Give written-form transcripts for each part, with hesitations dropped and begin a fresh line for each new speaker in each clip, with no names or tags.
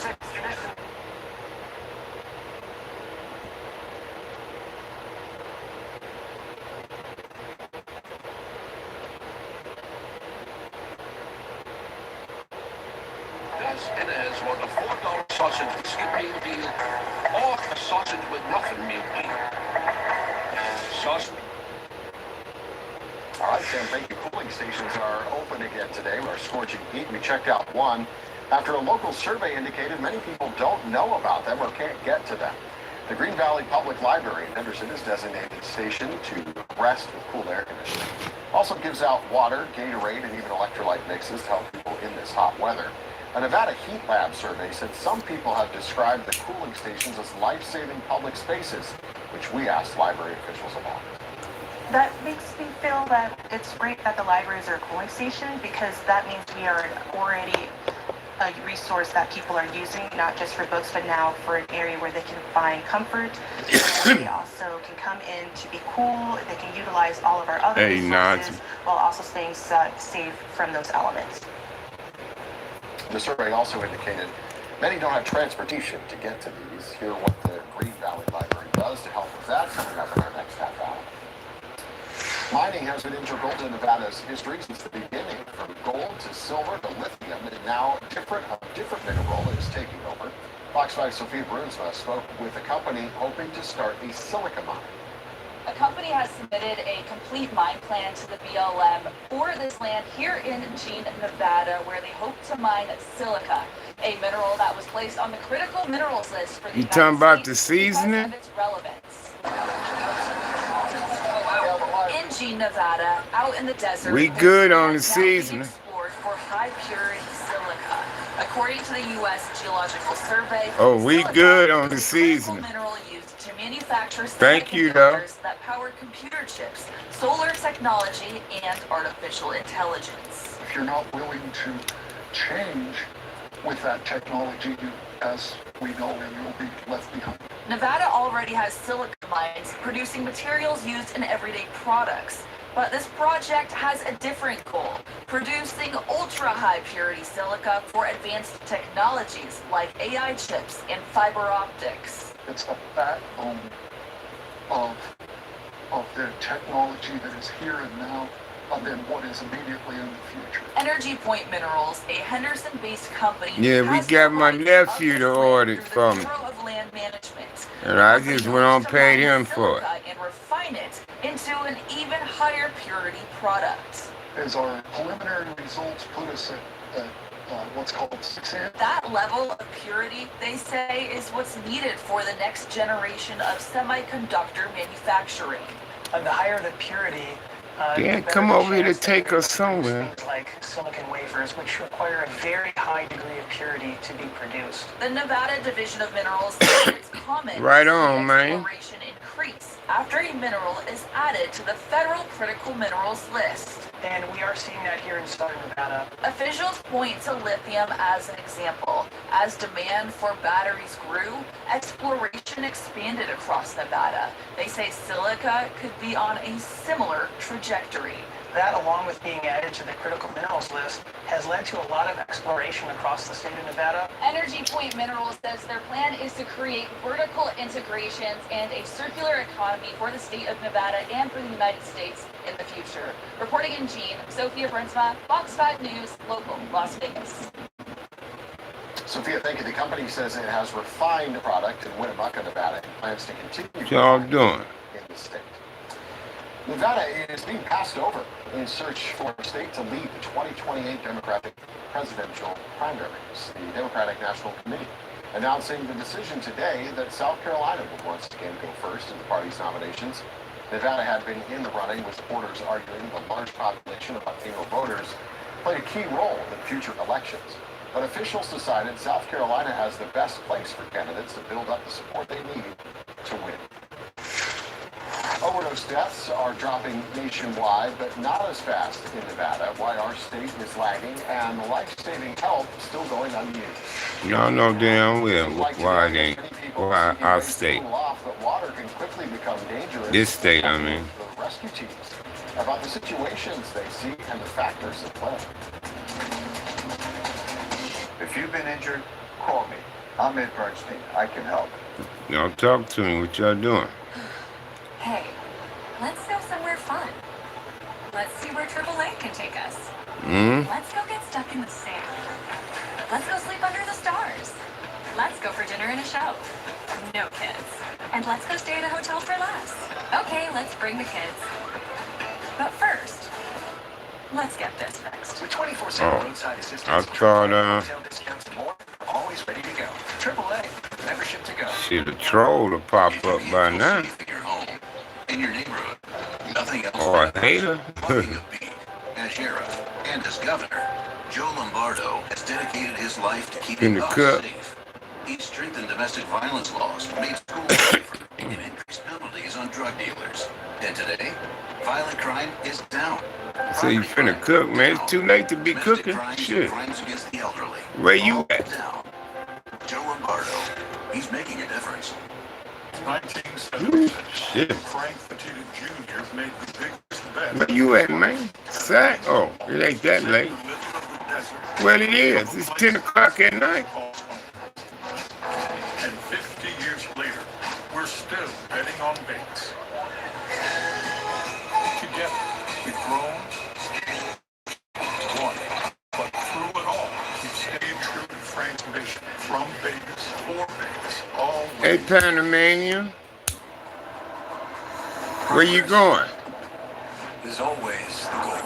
It is what a $4 sausage with skip meal deal or a sausage with nothing meal deal. Sausage.
All right, Sam, thank you. Cooling stations are open again today. We're scorching heat. We checked out one after a local survey indicated many people don't know about them or can't get to them. The Green Valley Public Library in Henderson is designated station to rest with cool air conditioning. Also gives out water, Gatorade, and even electrolyte mixes to help people in this hot weather. A Nevada Heat Lab survey said some people have described the cooling stations as life-saving public spaces, which we asked library officials about.
That makes me feel that it's great that the libraries are a cooling station, because that means we are already a resource that people are using, not just for books, but now for an area where they can find comfort. They also can come in to be cool. They can utilize all of our other resources while also staying safe from those elements.
The survey also indicated many don't have transportation to get to these. Hear what the Green Valley Library does to help with that coming up in our next half hour. Mining has been integral to Nevada's history since the beginning, from gold to silver to lithium, and now a different mineral is taking over. Fox 5's Sophia Brunsma spoke with a company hoping to start a silica mine.
A company has submitted a complete mine plan to the BLM for this land here in Jean, Nevada, where they hope to mine silica, a mineral that was placed on the critical minerals list for the United
talking about
States
the seasoning?
because of its relevance. In Jean, Nevada, out in the desert,
We good on the seasoning.
Explored for high purity silica. According to the U.S. Geological Survey,
oh, we good on the
critical
seasoning.
mineral used to manufacture
Thank you, though.
that power computer chips, solar technology, and artificial intelligence.
If you're not willing to change with that technology, as we know, you'll be left behind.
Nevada already has silica mines producing materials used in everyday products. But this project has a different goal, producing ultra-high purity silica for advanced technologies like AI chips and fiber optics.
It's the backbone of the technology that is here and now, and then what is immediately in the future.
Energy Point Minerals, a Henderson-based company,
yeah, we got my nephew to order it for me.
Bureau of Land Management.
And I just went on and paid him for it.
And refine it into an even higher purity product.
As our preliminary results put us at what's called 6 amp.
That level of purity, they say, is what's needed for the next generation of semiconductor manufacturing.
And the higher the purity,
yeah, come over here to take us somewhere.
Things like silicon wafers, which require a very high degree of purity to be produced.
The Nevada Division of Minerals says it's common
Right
to
on,
see
man.
exploration increase after a mineral is added to the federal critical minerals list.
And we are seeing that here in southern Nevada.
Officials point to lithium as an example. As demand for batteries grew, exploration expanded across Nevada. They say silica could be on a similar trajectory.
That, along with being added to the critical minerals list, has led to a lot of exploration across the state of Nevada.
Energy Point Minerals says their plan is to create vertical integrations and a circular economy for the state of Nevada and for the United States in the future. Reporting in Jean, Sophia Brunsma, Fox 5 News, local Las Vegas.
Sophia, thank you. The company says it has refined a product in Winnemucca, Nevada, and plans to continue
What y'all doing?
in the state. Nevada is being passed over in search for a state to lead the 2028 Democratic presidential primaries. The Democratic National Committee announcing the decision today that South Carolina would once again go first in the party's nominations. Nevada had been in the running, with supporters arguing the large population of Latino voters played a key role in future elections. But officials decided South Carolina has the best place for candidates to build up the support they need to win. Overdose deaths are dropping nationwide, but not as fast in Nevada. Why our state is lagging, and life-saving help still going unused.
Y'all know damn well why it ain't. Why our state.
But water can quickly become dangerous.
This state, I mean.
The rescue teams about the situations they see and the factors at play.
If you've been injured, call me. I'm Ed Bernstein. I can help.
Y'all talk to me. What y'all doing?
Hey, let's go somewhere fun. Let's see where AAA can take us. Let's go get stuck in the sand. Let's go sleep under the stars. Let's go for dinner and a show. No kids. And let's go stay at a hotel for less. Okay, let's bring the kids. But first, let's get this fixed.
With 24/7 roadside assistance,
I thought,
hotel discounts and more, always ready to go. AAA, membership to go.
shit, a troll to pop up by now.
In your home, in your neighborhood, nothing else.
Or a hater.
As sheriff and as governor, Joe Lombardo has dedicated his life to keeping
In the
us
cup.
safe. He's strengthened domestic violence laws, made schools safer, and increased penalties on drug dealers. And today, violent crime is down.
So you finna cook, man. It's too late to be
Domestic
cooking.
crimes,
Shit.
crimes against the elderly.
Where you
all
at?
down. Joe Lombardo, he's making a difference.
1976.
Shit.
Frank Fatita Jr. made the biggest bet.
Where you at, man? Sack? Oh, it ain't that late.
In the middle of the desert.
Well, it is. It's 10 o'clock at night.
And 50 years later, we're still betting on baits. Together, we've grown, won, but through it all, we've stayed true to Frank's vision. From Vegas, for Vegas, all
Hey, Panamanian. Where you going?
Is always the goal.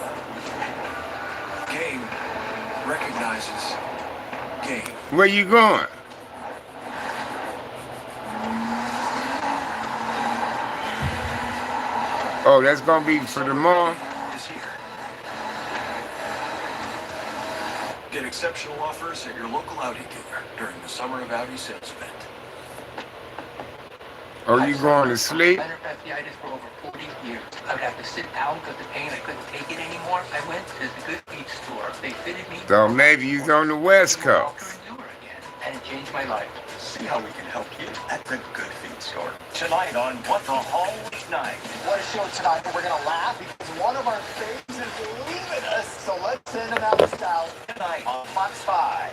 Game recognizes game.
Where you going? Oh, that's gonna be for tomorrow?
Is here. Get exceptional offers at your local Audi dealer during the Summer of Audi sales event.
Oh, you going to sleep?
Meningitis for over 40 years. I would have to sit down because the pain, I couldn't take it anymore. I went to the Good Feet store. They fitted me.
So maybe you's on the West
Walker
Coast.
and newer again, and it changed my life.
See how we can help you at the Good Feet store. Tonight on What the Halloween Night.
What a show tonight, but we're going to laugh because one of our faves is leaving us. So let's send him out of style.
Tonight on Fox 5.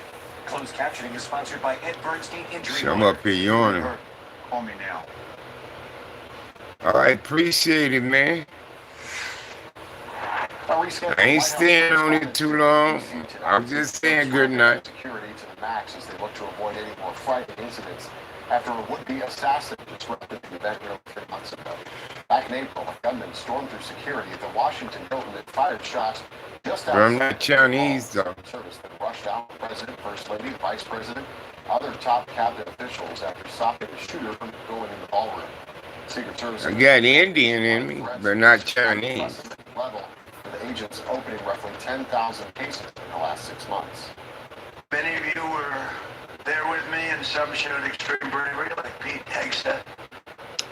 Closed captioning is sponsored by Ed Bernstein Injury
I'm
Lawyer.
up here yawning.
Call me now.
All right, appreciate it, man. I ain't staying on it too long. I'm just saying good night.
Security to the max as they look to avoid any more frightening incidents after a would-be assassin disrupted the event nearly 3 months ago. Back in April, a gunman stormed through security at the Washington Hilton and fired shots just
But I'm
outside
not Chinese, though.
service that rushed out the president, first lady, vice president, other top cabinet officials after stopping the shooter from going in the ballroom. Secret Service.
I got Indian in me, but not Chinese.
Level, with agents opening roughly 10,000 cases in the last 6 months.
Many of you were there with me, and some showed extreme bravery, like Pete Hegseth,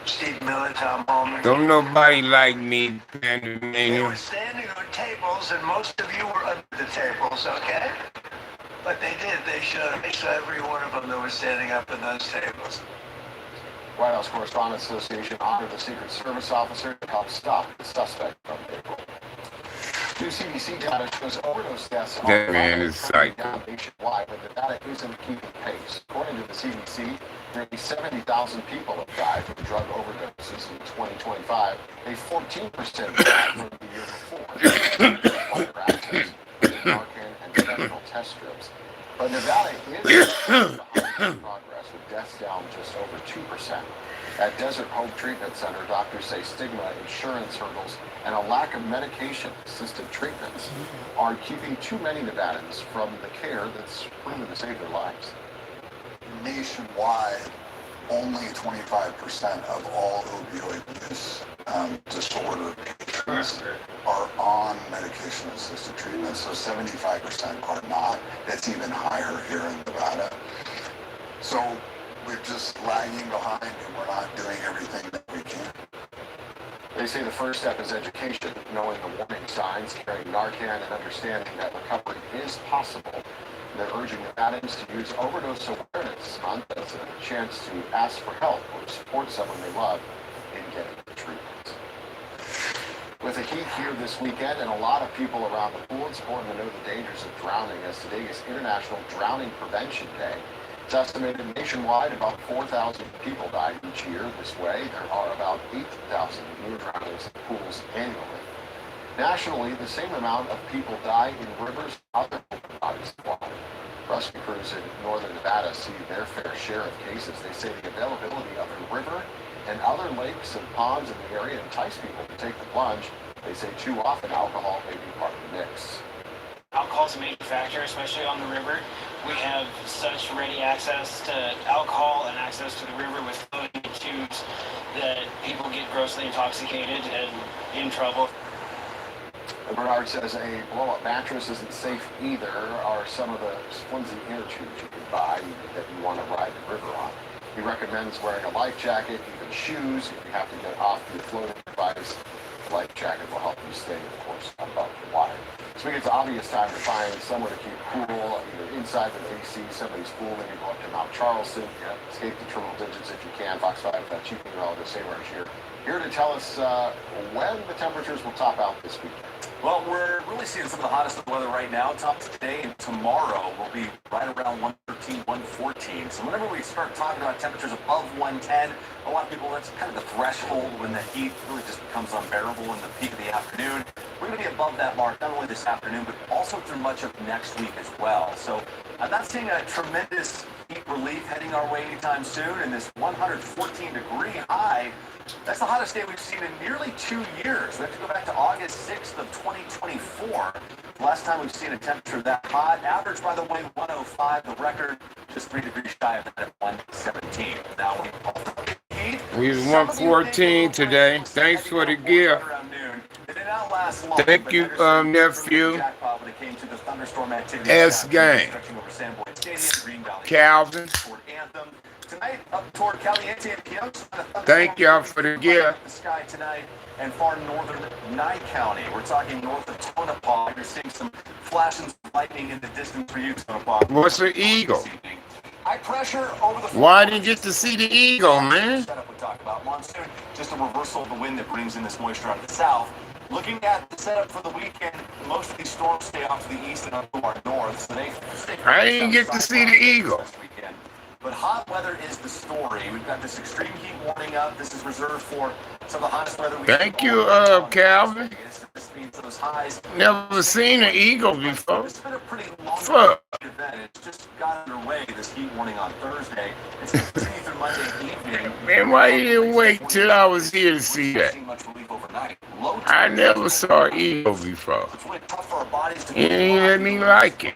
Steve Miller, Tom Holman.
Don't nobody like me,
They were
Panamanian.
standing on tables, and most of you were under the tables, okay? But they did. They showed. I saw every one of them that was standing up in those tables.
White House Correspondents Association honored the Secret Service officer to help stop the suspect from April. New CDC data shows overdose deaths
That man is psycho.
down nationwide, but the data isn't keeping pace. According to the CDC, nearly 70,000 people have died from drug overdoses in 2025, a 14% drop from the year before. Other access to Narcan and fentanyl test strips. But Nevada is behind progress, with deaths down just over 2%. At Desert Hope Treatment Center, doctors say stigma, insurance hurdles, and a lack of medication-assisted treatments are keeping too many Nevadans from the care that's proven to save their lives.
Nationwide, only 25% of all opioid use disorder patients are on medication-assisted treatment, so 75% are not. It's even higher here in Nevada. So we're just lagging behind, and we're not doing everything that we can.
They say the first step is education, knowing the warning signs, carrying Narcan, and understanding that recovery is possible. They're urging Nevadans to use Overdose Awareness Month as a chance to ask for help or support someone they love in getting the treatment. With the heat here this weekend and a lot of people around the pool, it's important to know the dangers of drowning, as today is International Drowning Prevention Day. It's estimated nationwide about 4,000 people die each year this way. There are about 8,000 new drownings in pools annually. Nationally, the same amount of people die in rivers and other bodies of water. Rescue crews in northern Nevada see their fair share of cases. They say the availability of a river and other lakes and ponds in the area entice people to take the plunge. They say too often alcohol may be part of the mix.
Alcohol is a major factor, especially on the river. We have such ready access to alcohol and access to the river with floating tubes that people get grossly intoxicated and in trouble.
Bernard says a blow-up mattress isn't safe either, are some of the flimsy inner tubes you can buy that you want to ride the river on. He recommends wearing a life jacket, even shoes, if you have to get off your floating device. The life jacket will help you stay, of course, above the water. This week it's an obvious time to find somewhere to keep cool, either inside with AC, somebody's pool, maybe go up to Mount Charleston, escape the triple digits if you can. Fox 5, Chief Meteorologist Sayward here to tell us when the temperatures will top out this weekend.
Well, we're really seeing some of the hottest weather right now. Top today and tomorrow will be right around 113, 114. So whenever we start talking about temperatures above 110, a lot of people, that's kind of the threshold when the heat really just becomes unbearable in the peak of the afternoon. We're going to be above that mark, not only this afternoon, but also through much of next week as well. So I'm not seeing a tremendous heat relief heading our way anytime soon. And this 114-degree high, that's the hottest day we've seen in nearly 2 years. We have to go back to August 6th of 2024. The last time we've seen a temperature that hot. Average, by the way, 105. The record just 3 degrees shy of that at 117. Now
we was 114 today. Thanks for the gift. Thank you, nephew. S Gang. Calvin.
Tonight, up toward Caliente and Piano.
Thank y'all for the gift.
The sky tonight and far northern Nye County. We're talking north of Tonopah. You're seeing some flashes of lightning in the distance for you, Tonopah.
What's an eagle?
High pressure over the.
Why didn't you get to see the eagle, man?
Setup we talk about monsoon, just a reversal of the wind that brings in this moisture out of the south. Looking at the setup for the weekend, most of these storms stay off to the east and up to our north, so they stay.
I didn't get to see the eagle.
But hot weather is the story. We've got this extreme heat warning up. This is reserved for some of the hottest weather we've
Thank you, Calvin.
Those highs.
Never seen an eagle before.
It's been a pretty long event. It's just got underway, this heat warning on Thursday. It's continuing through Monday evening.
Man, why you didn't wait till I was here to see that? I never saw an eagle before.
It's really tough for our bodies to
You ain't let me like it.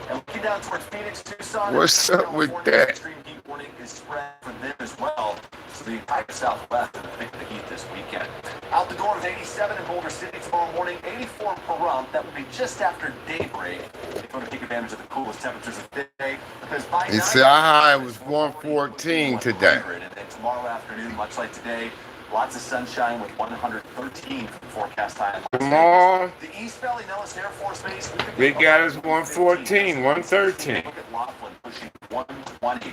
And looking down towards Phoenix, Tucson,
what's up with that?
Extreme heat warning is spread for them as well. So the entire Southwest is in the heat this weekend. Out the door is 87 in Boulder City tomorrow morning, 84 in Pahrump. That will be just after daybreak. If you want to take advantage of the coolest temperatures of the day, because by
it's high was 114 today.
And then tomorrow afternoon, much like today, lots of sunshine with 113 for the forecast high.
Come on.
The East Valley Nellis Air Force Base.
They got us 114, 113.
Look at Laughlin pushing 120.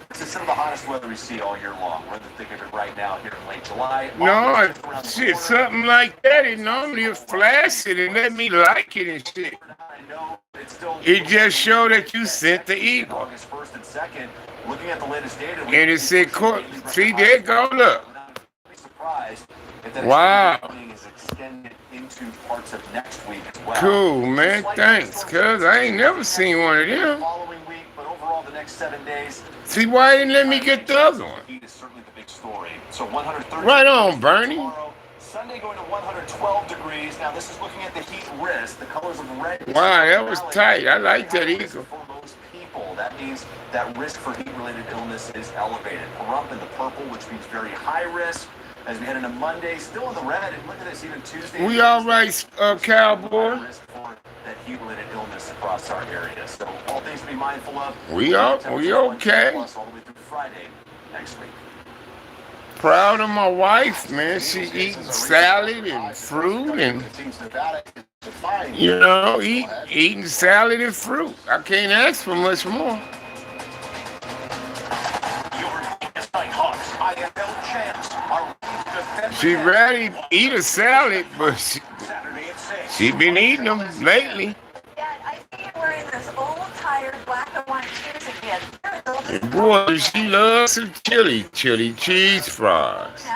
This is some of the hottest weather we see all year long. We're in the thick of it right now here in late July.
No, shit, something like that. It normally flash it and let me like it and shit. It just showed that you sent the eagle.
August 1st and 2nd. Looking at the latest data.
And it said, see, there it go, look. Wow. Cool, man. Thanks, cuz I ain't never seen one of them. See, why didn't let me get the other one? Right on, Bernie.
Sunday going to 112 degrees. Now this is looking at the heat risk. The colors of red.
Wow, that was tight. I like that eagle.
For most people, that means that risk for heat-related illness is elevated. Pahrump in the purple, which means very high risk. As we head into Monday, still in the red, and look at this, even Tuesday.
We all right, cowboy.
Risk for that heat-related illness across our area. So all things to be mindful of.
We okay.
Plus all the way through Friday next week.
Proud of my wife, man. She eating salad and fruit and, you know, eating salad and fruit. I can't ask for much more. She ready to eat a salad, but she been eating them lately.
Dad, I see you wearing this old, tired black and white
And boy, she loves some chili cheese fries,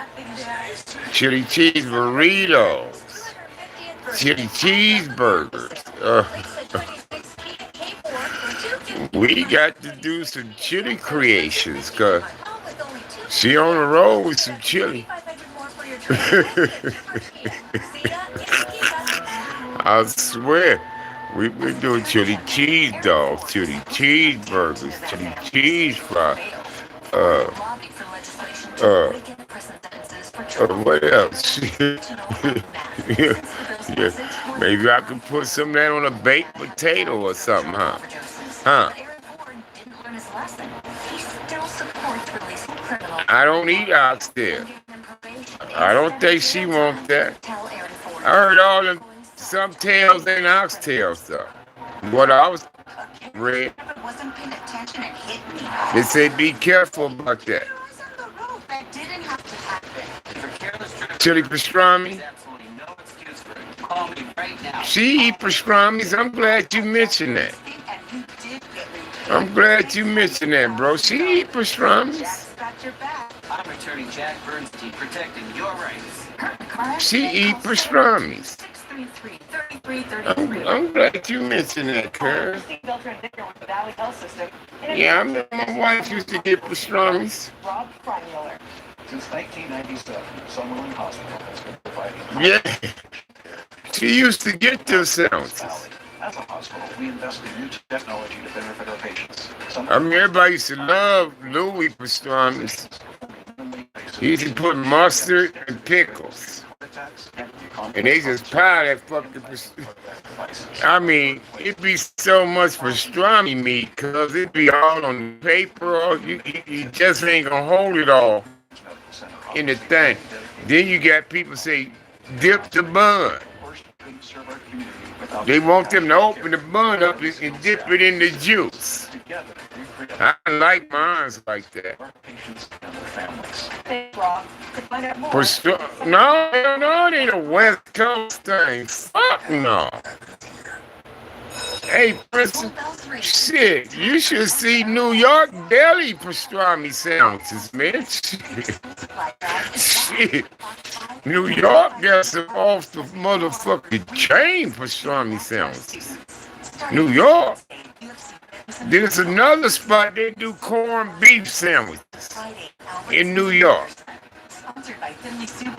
chili cheese burritos, chili cheeseburgers. We got to do some chili creations, cause she on the road with some chili. I swear, we've been doing chili cheese dogs, chili cheeseburgers, chili cheese fries. What else? Yeah, yeah. Maybe I could put some of that on a baked potato or something, huh? Huh? I don't eat oxtail. I don't think she wants that. I heard all them, some tails ain't oxtails though. What I was read, they say be careful about that. Chili pastrami. She eat pastramis. I'm glad you mentioned that. I'm glad you mentioned that, bro. She eat pastramis.
I'm Attorney Jack Bernstein, protecting your rights.
She eat pastramis. I'm glad you mentioned that, Karen. Yeah, I remember my wife used to get pastramis.
Since 1997, Summerlin Hospital has been providing.
Yeah. She used to get those sandwiches.
As a hospital, we invest in new technology to benefit our patients.
I mean, everybody used to love Louis pastramis. He used to put mustard and pickles. And they just pile that fucking pastrami. I mean, it'd be so much pastrami meat because it'd be all on the paper. Or you just ain't gonna hold it all in the thing. Then you got people say, dip the bun. They want them to open the bun up and dip it in the juice. I like mine like that. No, it ain't a West Coast thing. Fuck no. Hey, Prince, shit, you should see New York deli pastrami sandwiches, man. Shit. New York got some off the motherfucking chain pastrami sandwiches. New York. There's another spot they do corned beef sandwiches in New York.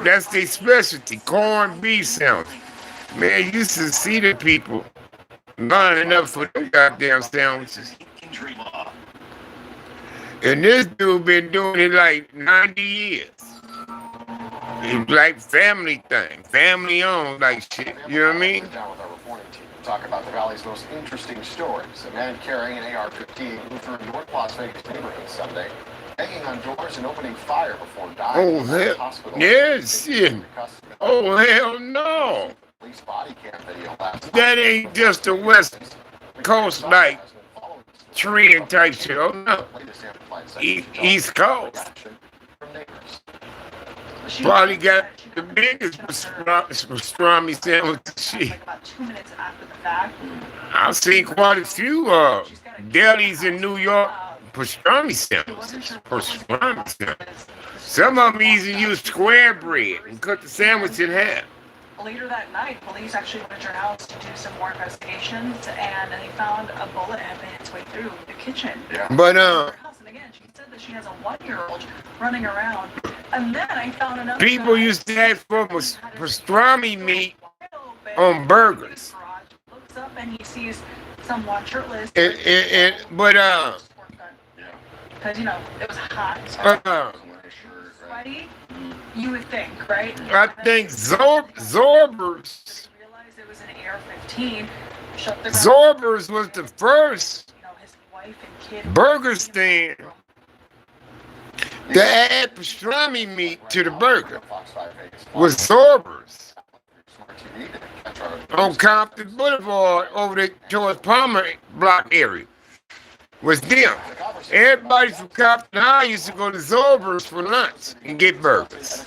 That's their specialty, corned beef sandwich. Man, you used to see the people lining up for them goddamn sandwiches. And this dude been doing it like 90 years. It's like family thing, family owned like shit, you know what I mean?
Talk about the Valley's most interesting stories. A man carrying an AR-15 moved through North Las Vegas neighborhood Sunday, banging on doors and opening fire before dying in the hospital.
Yes, shit. Oh, hell no.
Police body cam video last
that ain't just a West Coast like trend type shit. Oh no. East Coast. Probably got the biggest pastrami sandwich shit. I've seen quite a few delis in New York pastrami sandwiches. Pastrami sandwiches. Some of them even use square bread and cut the sandwich in half.
Later that night, police actually went to her house to do some more investigations, and they found a bullet had made its way through the kitchen.
Yeah.
But
and again, she said that she has a 1-year-old running around, and then I found another.
People used to have for pastrami meat on burgers.
Looks up and he sees someone shirtless.
But
because it was hot. Sweaty. You would think, right?
I think Zorbers.
Realized it was an AR-15.
Zorbers was the first
his wife and kid
burger stand to add pastrami meat to the burger. Was Zorbers on Compton Boulevard over there towards Palmer block area. Was them. Everybody from Compton High used to go to Zorbers for lunch and get burgers.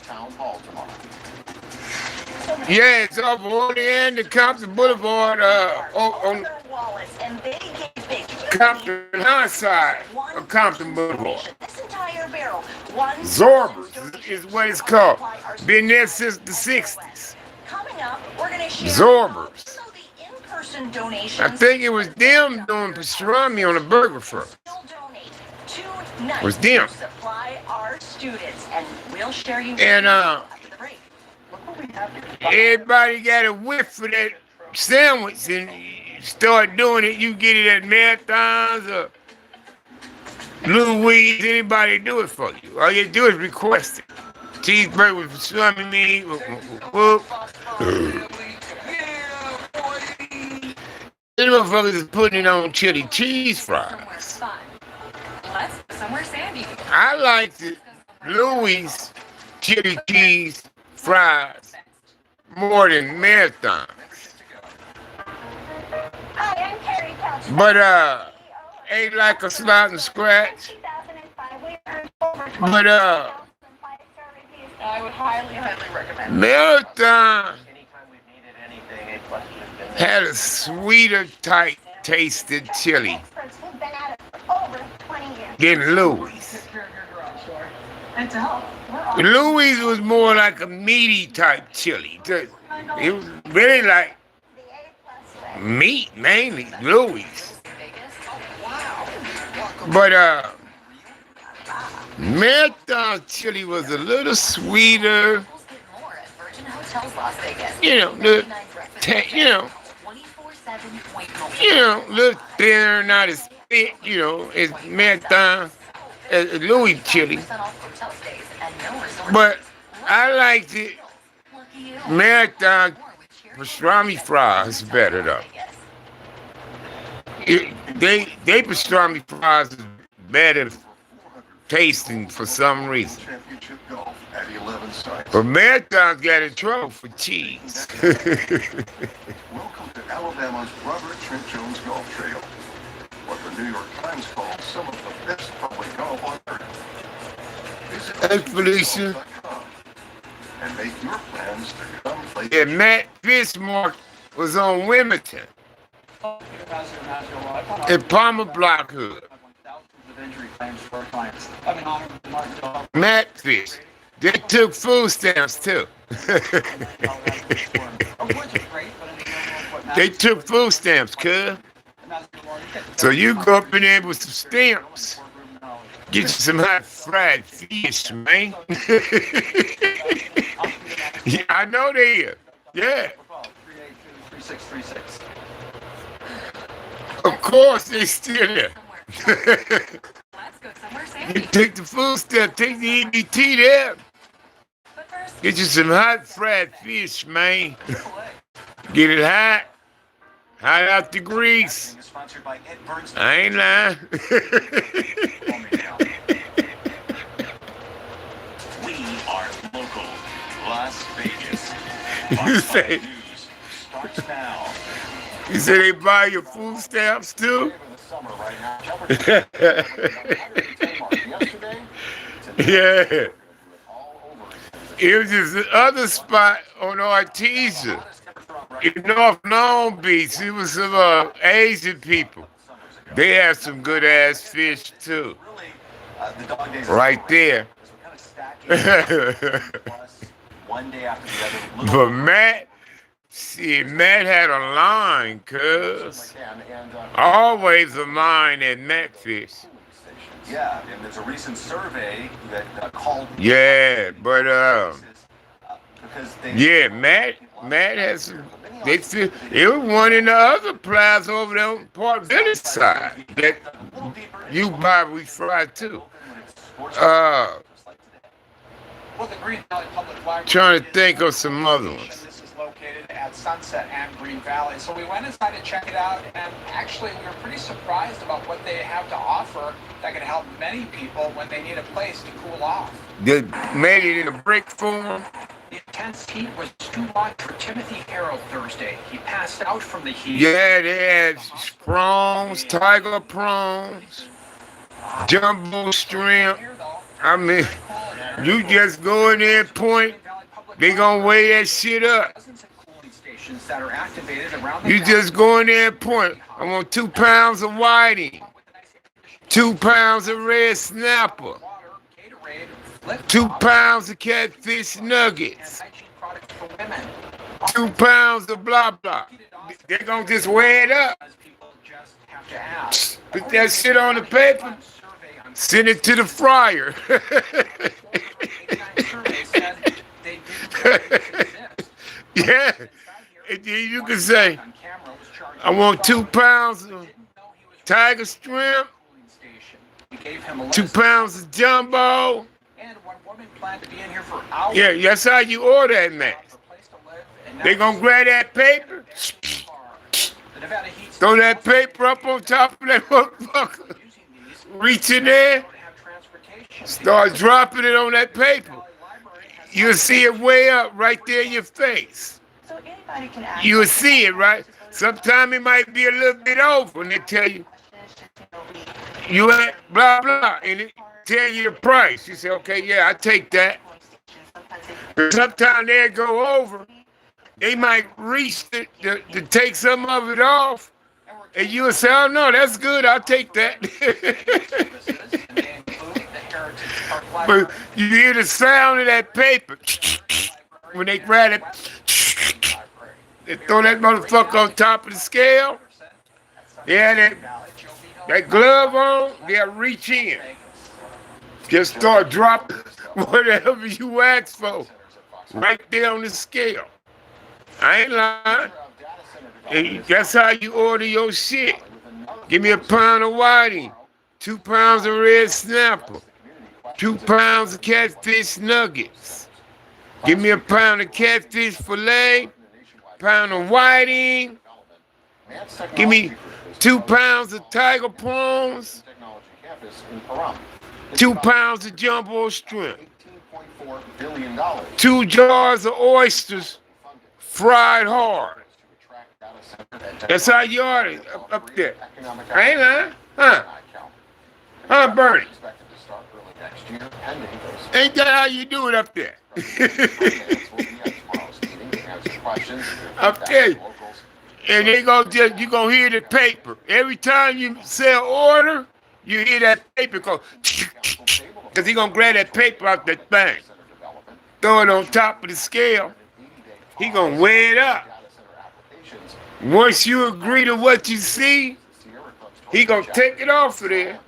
Yeah, it's over on the end of Compton Boulevard.
And they gave big
Compton High side of Compton Boulevard.
This entire barrel, one
Zorbers is what it's called. Been there since the 60s.
Coming up, we're going to share
Zorbers.
some of the in-person donations.
I think it was them doing pastrami on the burger front.
Still donate to NITE
It was them.
to supply our students, and we'll share you
And
after the break.
everybody got a whiff of that sandwich and start doing it. You get it at marathons or Louis, anybody do it for you. All you do is request it. Cheeseburger with pastrami meat. Whoop. These motherfuckers is putting it on chili cheese fries.
Let's go somewhere sandy.
I like the Louis chili cheese fries more than marathons.
Hi, I'm Carrie Couch.
But ain't like a slot and scratch. But
I would highly recommend it.
marathon had a sweeter type tasted chili than Louis.
And to help, we're on.
Louis was more like a meaty type chili. It was really like meat mainly, Louis. But marathon chili was a little sweeter. You know, a little thinner, not as thick, as marathon, as Louis chili. But I liked it. Marathon pastrami fries better though. They pastrami fries is better tasting for some reason. But marathons got in trouble for cheese.
Welcome to Alabama's Robert Trent Jones Golf Trail, what the New York Times calls some of the best public golf on earth. Visit
Hey, Felicia.
golftrail.com and make your plans to come play.
Yeah, Matt Bismarck was on Wilmington at Palmer Block Hood. Matt Fish. They took food stamps too. They took food stamps, cuz. So you go up in there with some stamps. Get you some hot fried fish, man. Yeah, I know they is. Yeah. Of course they still there. You take the food stamp, take the EBT there. Get you some hot fried fish, man. Get it hot. Hot out the grease. I ain't lying.
We are local. Las Vegas.
You say,
Starts now.
you say they buy your food stamps too? Yeah. It was just the other spot on Artesia in North Long Beach. It was some Asian people. They had some good ass fish too. Right there. But Matt, see, Matt had a line, cuz. Always a line at Matt Fish.
Yeah, and there's a recent survey that called.
Yeah, but yeah, Matt has some. They feel it was one in the other plaza over there on Park Village side that you buy we fry too. Trying to think of some other ones.
This is located at Sunset and Green Valley. So we went inside to check it out, and actually we were pretty surprised about what they have to offer that can help many people when they need a place to cool off.
They made it in a brick form.
The intense heat was too much for Timothy Harrell Thursday. He passed out from the heat.
Yeah, they had prawns, tiger prawns, jumbo shrimp. I mean, you just go in there and point, they gonna weigh that shit up.
stations that are activated around the
You just go in there and point. I want 2 pounds of whiting, 2 pounds of red snapper, 2 pounds of catfish nuggets, 2 pounds of blah blah. They're gonna just weigh it up. Put that shit on the paper. Send it to the fryer. Yeah. And then you can say, I want 2 pounds of tiger shrimp, 2 pounds of jumbo. Yeah, that's how you order it, man. They gonna grab that paper, throw that paper up on top of that motherfucker, reach in there, start dropping it on that paper. You'll see it way up right there in your face.
So anybody can ask.
You'll see it, right? Sometimes it might be a little bit over, and they tell you, you at blah, blah, and it tell you the price. You say, okay, yeah, I take that. But sometimes they'll go over. They might reach to take some of it off, and you'll say, oh, no, that's good, I'll take that. But you hear the sound of that paper. When they grab it, they throw that motherfucker on top of the scale. Yeah, that glove on, they'll reach in. Just start dropping whatever you ask for. Right there on the scale. I ain't lying. And that's how you order your shit. Give me a pound of whiting, 2 pounds of red snapper, 2 pounds of catfish nuggets. Give me a pound of catfish fillet, pound of whiting. Give me 2 pounds of tiger prawns, 2 pounds of jumbo shrimp, 2 jars of oysters, fried hard. That's how you order up there. I ain't lying. Huh? Huh, Bernie? Ain't that how you do it up there? Up there. And they you gonna hear the paper. Every time you say an order, you hear that paper go, because he gonna grab that paper out that thing, throw it on top of the scale. He gonna weigh it up. Once you agree to what you see, he gonna take it off of there.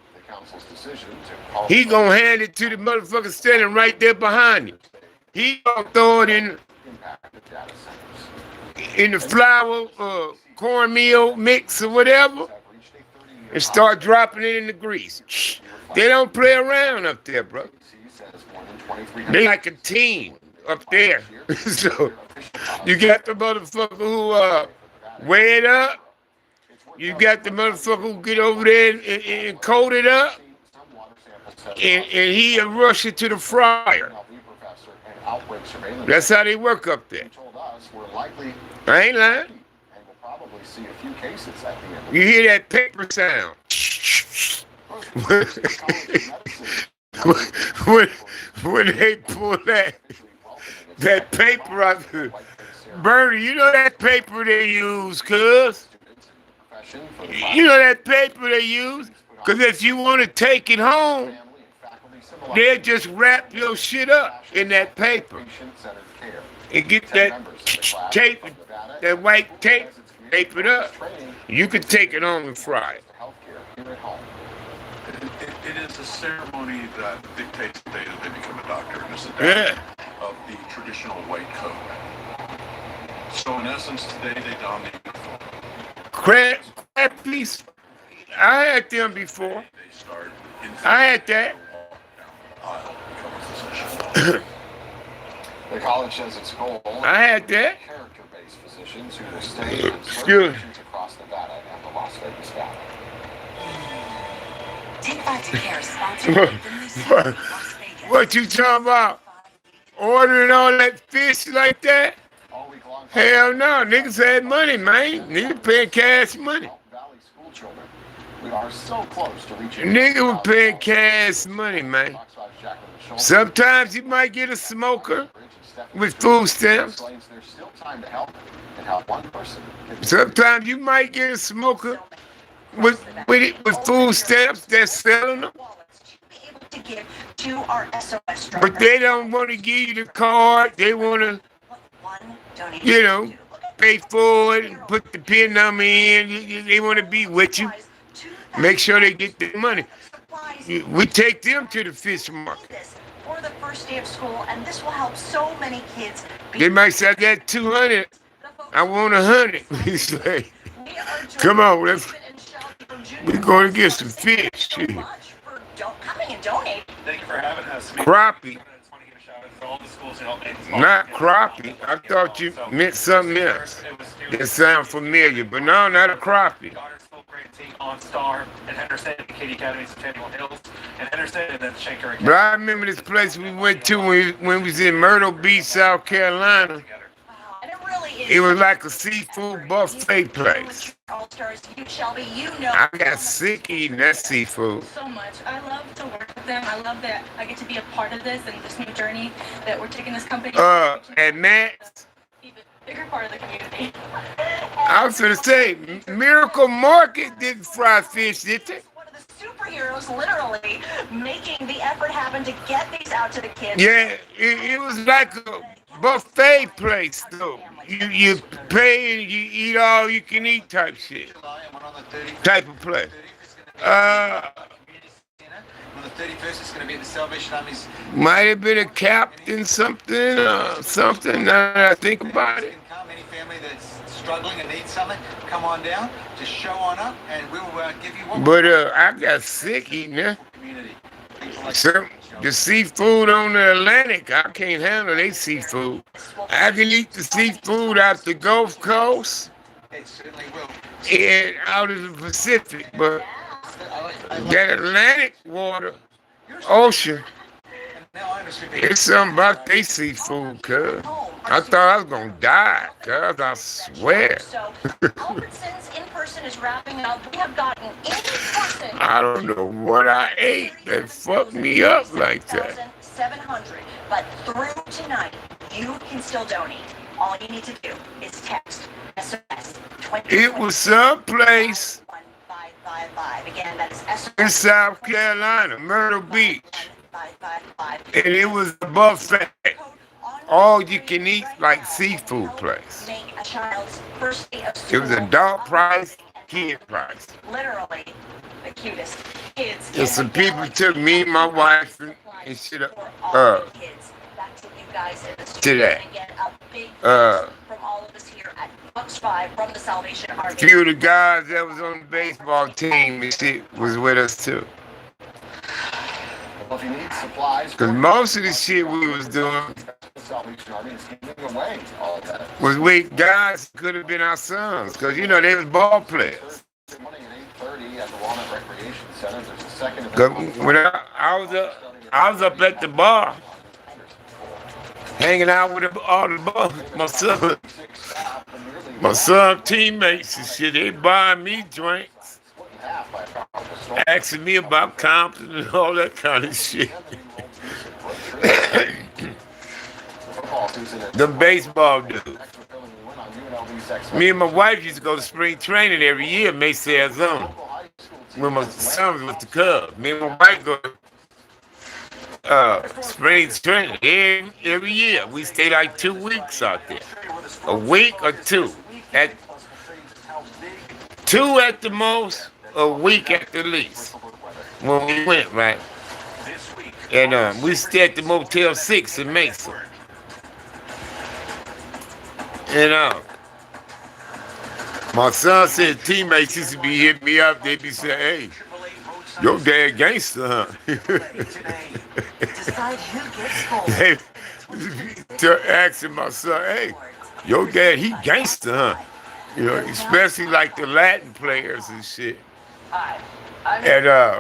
He gonna hand it to the motherfucker standing right there behind him. He gonna throw it in the flour, cornmeal mix or whatever, and start dropping it in the grease. They don't play around up there, bro. They like a team up there. So you got the motherfucker who weigh it up. You got the motherfucker who get over there and coat it up. And he'll rush it to the fryer. That's how they work up there. I ain't lying. You hear that paper sound. when they pull that paper out. Bernie, you know that paper they use, cuz? You know that paper they use? Because if you want to take it home, they'll just wrap your shit up in that paper. And get that tape, that white tape, tape it up. You can take it home and fry it.
It is a ceremony that dictates the day that they become a doctor, and it's a day of the traditional white coat. So in essence, today they don the uniform.
Crab piece. I had them before. I had that.
The college says its goal
I had that.
Character-based physicians who will stay in
Excuse me.
across Nevada and the Las Vegas Valley.
Take Back to Care, sponsored by the Las Vegas.
What you talking about? Ordering all that fish like that? Hell no, niggas had money, man. Niggas paying cash money.
We are so close to reaching.
Nigga was paying cash money, man. Sometimes you might get a smoker. with food stamps.
There's still time to help and help one person.
Sometimes you might get a smoker with food stamps. They're selling them.
To give to our SOS
But they don't want to give you the card. They want to, you know, pay for it and put the PIN number in. They want to be with you. Make sure they get their money. We take them to the fish market.
For the first day of school, and this will help so many kids.
They might say, I got 200. I want 100. He's like, come on, we're going to get some fish.
Coming and donate.
Thank you for having us.
Crappie. Not crappie. I thought you meant something else. That sounds familiar, but no, not a crappie.
On Star and Henderson, Katy Academy, Centennial Hills, and Henderson, and then Shanker Academy.
But I remember this place we went to when we was in Myrtle Beach, South Carolina. It was like a seafood buffet place. I got sick eating that seafood.
So much. I love to work with them. I love that I get to be a part of this and this new journey that we're taking this company.
And Matt's.
Bigger part of the community.
I was going to say, Miracle Market didn't fry fish, did they?
One of the superheroes literally making the effort happen to get these out to the kids.
Yeah, it was like a buffet place, though. You pay and you eat all you can eat type shit. Type of place.
On the 31st, it's going to be at the Salvation Army's.
Might have been a captain something, something, now that I think about it.
Any family that's struggling and needs something, come on down, just show on up, and we'll give you one.
But I got sick eating that. The seafood on the Atlantic, I can't handle they seafood. I can eat the seafood out the Gulf Coast and out of the Pacific, but that Atlantic water, ocean, it's something about they seafood, cuz. I thought I was going to die, cuz, I swear.
Albertsons in person is wrapping up. We have gotten in person.
I don't know what I ate that fucked me up like that.
700, but through tonight, you can still donate. All you need to do is text SOS 20.
It was someplace
1555. Again, that's SOS
in South Carolina, Myrtle Beach.
1555.
And it was a buffet. All you can eat, like seafood place.
Make a child's first day of
It
school.
was adult price, kid price.
Literally the cutest kids.
And some people took me and my wife and shit up
Kids. Back to you guys in the
to
studio.
that.
And again, a big thanks from all of us here at Bucks 5 from the Salvation Army.
A few of the guys that was on the baseball team and shit was with us too.
Well, if you need supplies,
Because most of the shit we was doing
Salvation Army is giving away all of that.
was with guys could have been our sons. Because, you know, they was ball players.
Morning at 8:30 at the Walnut Recreation Center. There's a second event.
'Cause when I was up at the bar, hanging out with all the boys, my son teammates and shit. They buying me drinks, asking me about Compton and all that kind of shit. The baseball dude. Me and my wife used to go to spring training every year in Mesa, Arizona. When my son was with the Cubs. Me and my wife go to spring training every year. We stay like 2 weeks out there. A week or two. At 2 at the most, a week at the least. When we went, right? And we stayed at the Motel 6 in Mesa. And my son said teammates used to be hitting me up. They'd be saying, hey, your dad gangster, huh? Hey, asking my son, hey, your dad, he gangster, huh? You know, especially like the Latin players and shit. And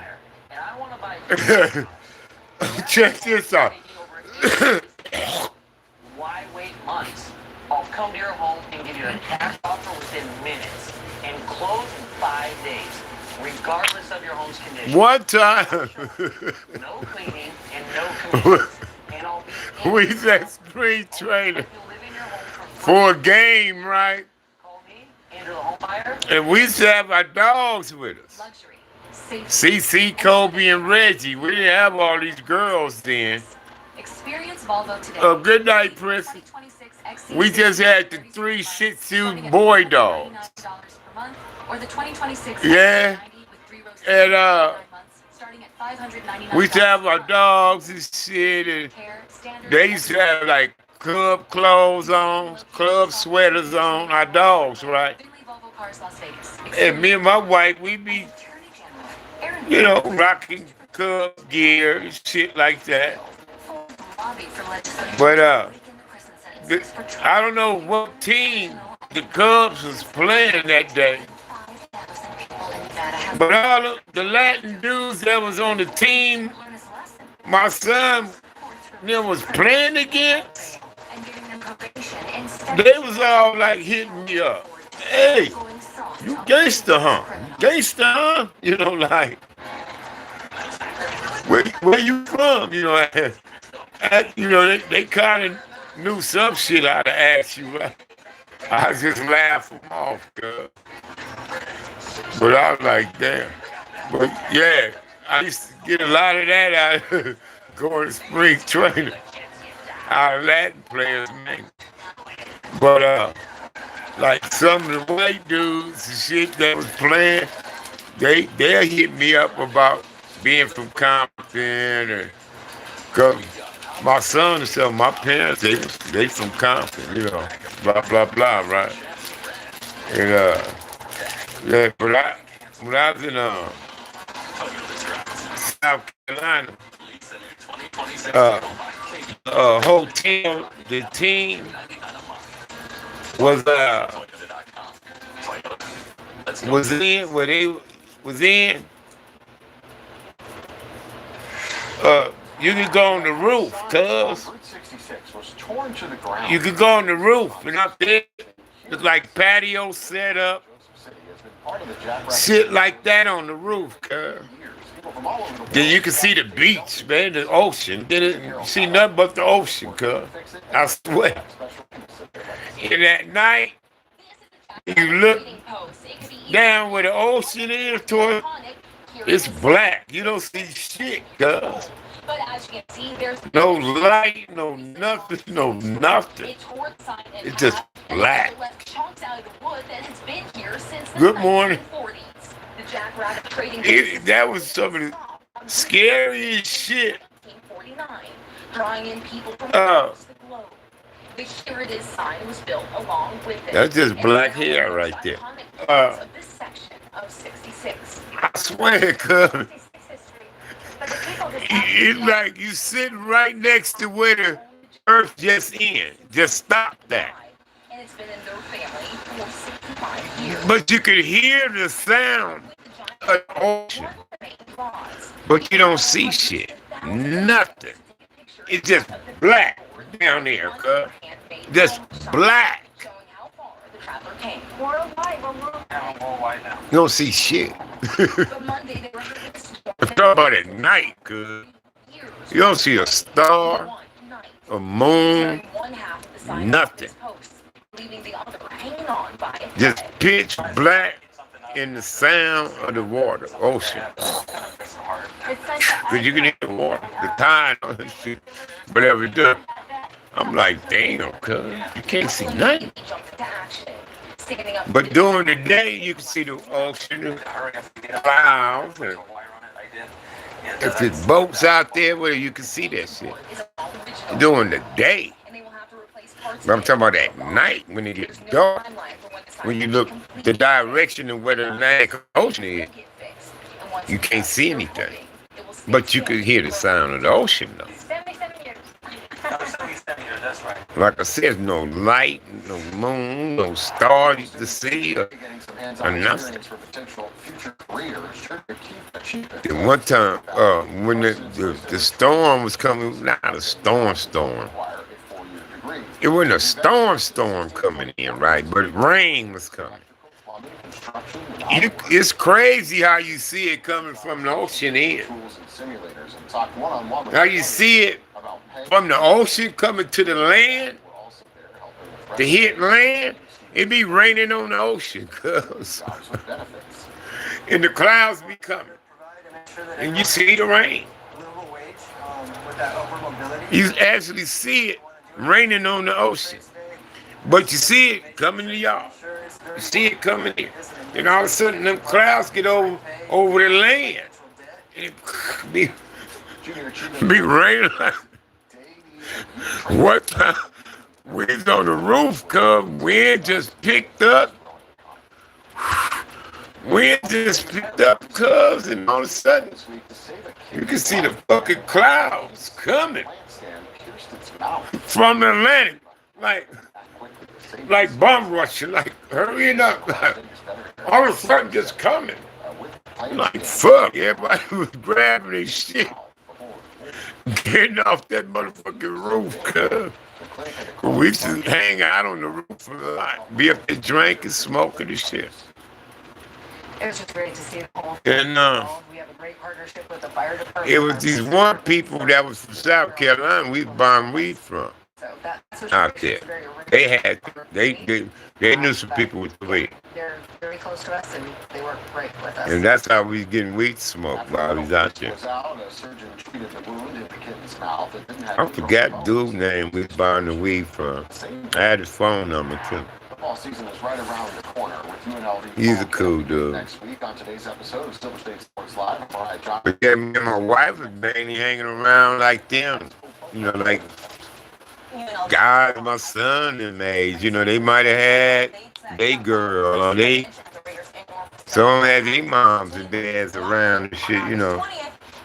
check this out.
Why wait months? I'll come to your home and give you a cash offer within minutes and close in 5 days, regardless of your home's condition.
One time.
No cleaning and no commission. And I'll
We said spring training for a game, right? And we used to have our dogs with us. CC, Kobe, and Reggie. We didn't have all these girls then.
Experience Volvo today.
Oh, good night, Prissy. We just had the 3 Shih Tzu boy dogs.
Or the 2026
Yeah. And we used to have our dogs and shit, and they used to have like club clothes on, club sweaters on, our dogs, right? And me and my wife, we be, you know, rocking club gear and shit like that. But I don't know what team the Cubs was playing that day. But all the Latin dudes that was on the team, my son them was playing against, they was all like hitting me up. Hey, you gangster, huh? Gangster, huh? You know, like, where you from? You know, they kind of knew some shit I'd ask you, right? I just laugh them off, girl. But I was like, damn. But yeah, I used to get a lot of that out of going to spring training. Our Latin players, man. But like some of the white dudes and shit that was playing, they'll hit me up about being from Compton, or cause my son and stuff, my parents, they from Compton, you know, blah blah blah, right? And yeah, but when I was in South Carolina, hotel, the team was in where they was in. You could go on the roof, cuz. You could go on the roof, and up there, it's like patio set up. Shit like that on the roof, cuz. Then you can see the beach, man, the ocean. Then you see nothing but the ocean, cuz. I swear. And at night, you look down where the ocean is toward, it's black. You don't see shit, cuz. No light, no nothing, no nothing. It's just black. Good morning. That was some of the scariest shit.
The Here It Is sign was built along with it.
That's just black hair right there.
This section of 66.
I swear, cuz. It's like you sitting right next to where the earth just in. Just stop that.
And it's been in their family for 65 years.
But you could hear the sound of the ocean. But you don't see shit. Nothing. It's just black down there, cuz. Just black. You don't see shit. I'm talking about at night, cuz. You don't see a star, a moon, nothing. Just pitch black in the sound of the water, ocean. Because you can hear the water, the tide, whatever it does. I'm like, damn, cuz, you can't see nothing. But during the day, you can see the ocean, the clouds, and if there's boats out there where you can see that shit. During the day. But I'm talking about at night when it gets dark. When you look the direction of where the Atlantic Ocean is, you can't see anything. But you can hear the sound of the ocean, though. Like I said, no light, no moon, no stars to see, or nothing. Then one time, when the storm was coming, not a storm. It wasn't a storm coming in, right? But rain was coming. It's crazy how you see it coming from the ocean in. How you see it from the ocean coming to the land, to hit land, it be raining on the ocean, cuz. And the clouds be coming. And you see the rain. You actually see it raining on the ocean. But you see it coming to y'all. You see it coming here. Then all of a sudden, them clouds get over the land. And it be raining like, what time? We was on the roof, cuz wind just picked up. Wind just picked up, cuz, and all of a sudden, you can see the fucking clouds coming from the Atlantic, like bomb rushing, like hurrying up, like, all of a sudden just coming. Like, fuck, everybody was grabbing their shit, getting off that motherfucking roof, cuz. We used to hang out on the roof a lot, be up there drinking, smoking and shit.
It was just great to see the whole
And
we have a great partnership with the fire department.
it was these one people that was from South Carolina we was buying weed from out there. They knew some people with the weed.
They're very close to us and they work great with us.
And that's how we was getting weed smoked while we was out there. I forgot dude's name we was buying the weed from. I had his phone number too.
Football season is right around the corner with UNLV.
He's a cool dude.
Next week on today's episode of Silver State Sports Live. All right, John.
But yeah, me and my wife was mainly hanging around like them. You know, like guys, my son and age. You know, they might have had their girl or some had their moms and dads around and shit, you know.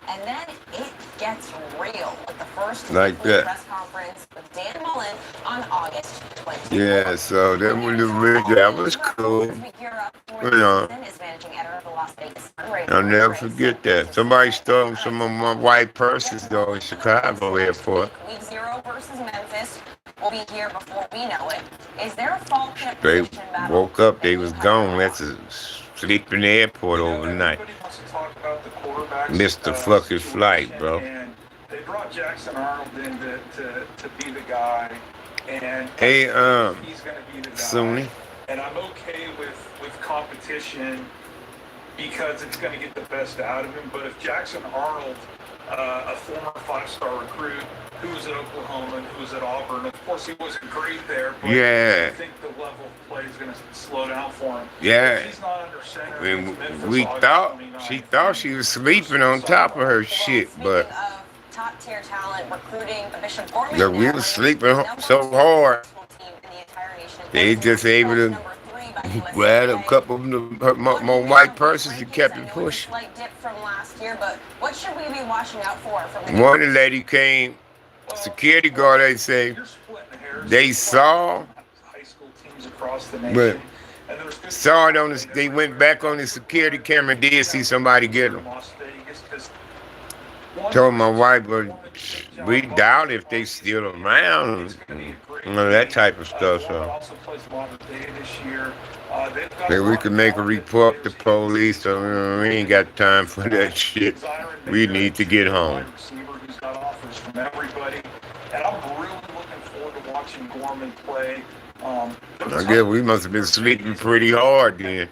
And then it gets real with the first
like that.
Press conference with Dan Mullen on August 20th.
Yeah, so that was cool. You know, I'll never forget that. Somebody stole some of my white purses though in Chicago airport.
Week 0 versus Memphis will be here before we know it. Is there a fall camp?
They woke up, they was gone. That's a sleep in the airport overnight. Missed the fucking flight, bro.
And they brought Jackson Arnold in to be the guy. And
Hey,
he's going to be the guy.
Sunni.
And I'm okay with competition because it's going to get the best out of him. But if Jackson Arnold, a former 5-star recruit who was at Oklahoma and who was at Auburn, of course he wasn't great there, but
Yeah.
I think the level of play is going to slow down for him.
Yeah.
If he's not under center.
She thought she was sleeping on top of her shit, but
Top tier talent recruiting Bishop Gorman.
look, we was sleeping so hard. They just able to grab a couple of more white purses and kept it pushing.
Slight dip from last year, but what should we be watching out for from
One lady came, security guard, they say, they saw, but saw it on the, they went back on the security camera and did see somebody get them. Told my wife, but we doubt if they still around, you know, that type of stuff, so. Maybe we could make a report to police, so we ain't got time for that shit. We need to get home.
And I'm really looking forward to watching Gorman play.
I guess we must have been sleeping pretty hard then.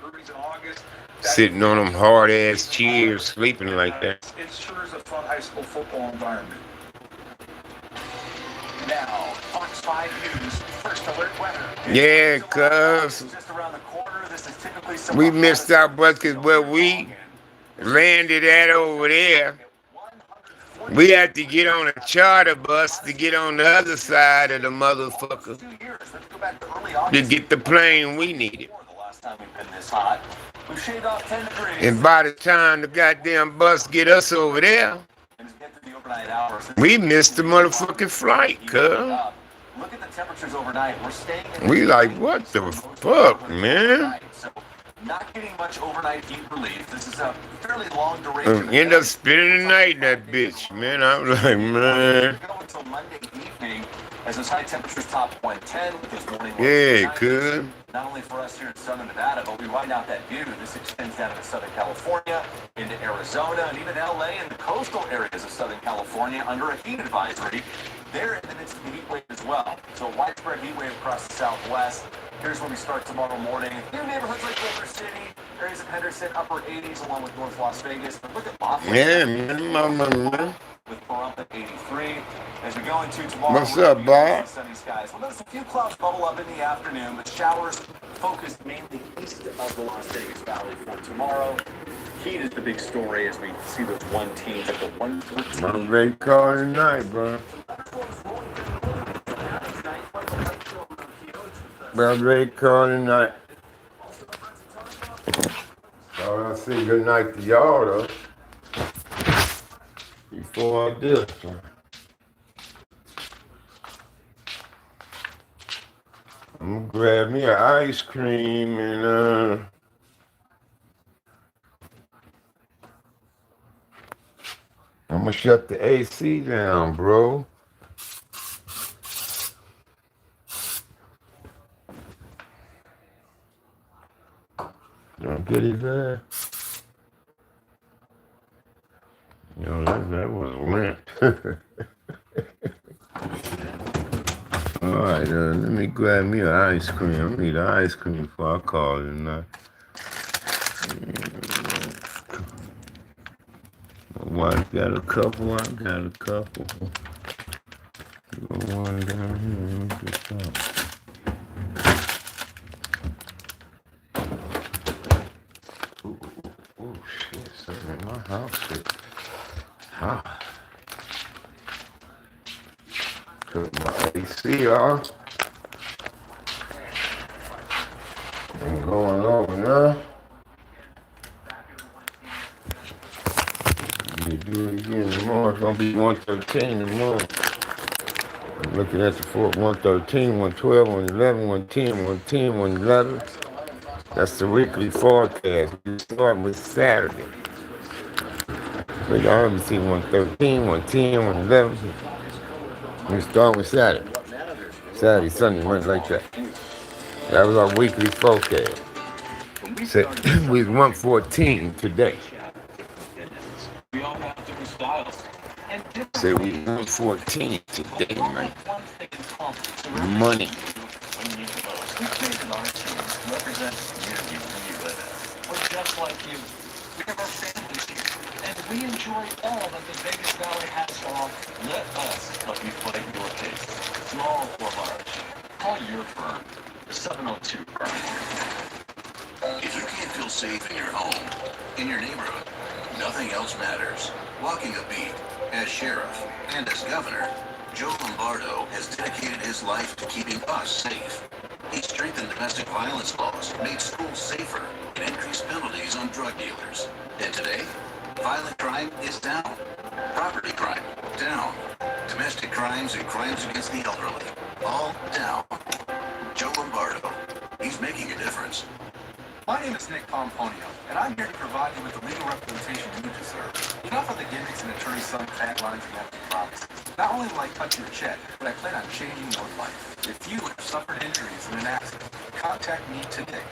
Sitting on them hard-ass chairs, sleeping like that.
It sure is a fun high school football environment.
Now, Fox 5 News, first alert weather.
Yeah, cuz we missed out, but because where we landed at over there, we had to get on a charter bus to get on the other side of the motherfucker to get the plane we needed. And by the time the goddamn bus get us over there, we missed the motherfucking flight, cuz.
Look at the temperatures overnight. We're staying in
We like, what the fuck, man?
Not getting much overnight heat relief. This is a fairly long duration.
End up spending the night in that bitch, man. I was like, man.
Go until Monday evening as those high temperatures top 110 with this morning.
Yeah, could.
Not only for us here in southern Nevada, but we widen out that view. This extends down into Southern California, into Arizona, and even LA and the coastal areas of Southern California under a heat advisory. They're in the midst of the heat wave as well. So widespread heat wave across the Southwest. Here's where we start tomorrow morning. New neighborhoods like Boulder City, areas of Henderson, upper 80s, along with North Las Vegas. But look at Laughlin.
Yeah, man.
With Pahrump at 83. As we go into tomorrow,
What's up, Bob?
sunny skies. We'll notice a few clouds bubble up in the afternoon, but showers focused mainly east of the Las Vegas Valley for tomorrow. Heat is the big story as we see those 1 teens at the 113.
I'm ready to call tonight, bro. But I'm ready to call tonight. So I'll say good night to y'all, though. Before I do it. I'm gonna grab me an ice cream and I'm gonna shut the AC down, bro. Don't get it there. Yo, that was limp. Alright, let me grab me an ice cream. I need an ice cream before I call it tonight. My wife got a couple, I got a couple. Go one down here, let me get some. Oh shit, something in my house is hot. Cut my AC off. I'm going over now. You do it again tomorrow, it's gonna be 113 tomorrow. I'm looking at the 113, 112, 111, 110, 110, 111. That's the weekly forecast. We start with Saturday. So y'all already see 113, 110, 111. We start with Saturday. Saturday, Sunday, Monday, like that. That was our weekly forecast. So we was 114 today.
We all have different styles.
So we 114 today, man. Money.
We kids in our team represent the community we live in. We're just like you. We have our families here, and we enjoy all that the Vegas Valley has to offer.
Let us help you fight your case. Small or large. Call your firm. The 702 firm.
If you can't feel safe in your home, in your neighborhood, nothing else matters. Walking a beat, as sheriff and as governor, Joe Lombardo has dedicated his life to keeping us safe. He strengthened domestic violence laws, made schools safer, and increased penalties on drug dealers. And today, violent crime is down. Property crime, down. Domestic crimes and crimes against the elderly, all down. Joe Lombardo, he's making a difference.
My name is Nick Pomponio, and I'm here to provide you with the legal representation you deserve. Enough of the gimmicks and attorney's son taglines and empty promises. Not only will I cut your check, but I plan on changing your life. If you have suffered injuries in an accident, contact me today.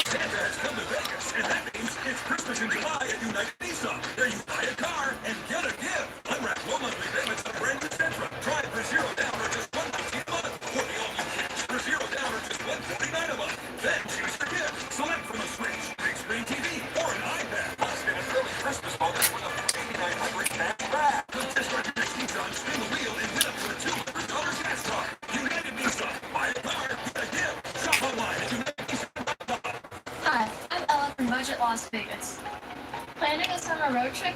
Santa has come to Vegas, and that means it's Christmas in July at United Nissan. There you buy a car and get a gift. Unwrap low monthly payments on brand new Sentra. Try it for $0 or just $119 a month. For the all-new kids, for $0 or just $149 a month. Then choose your gift. Select from a Switch, big screen TV, or an iPad. Plus, get an early Christmas bonus with a $4,900 cash back. Just start your next Nissan, spin the wheel, and win up to a $200 gas card. United Nissan. Buy a car, get a gift. Shop online at UnitedNissan.com.
Hi, I'm Ella from Budget Las Vegas. Planning a summer road trip?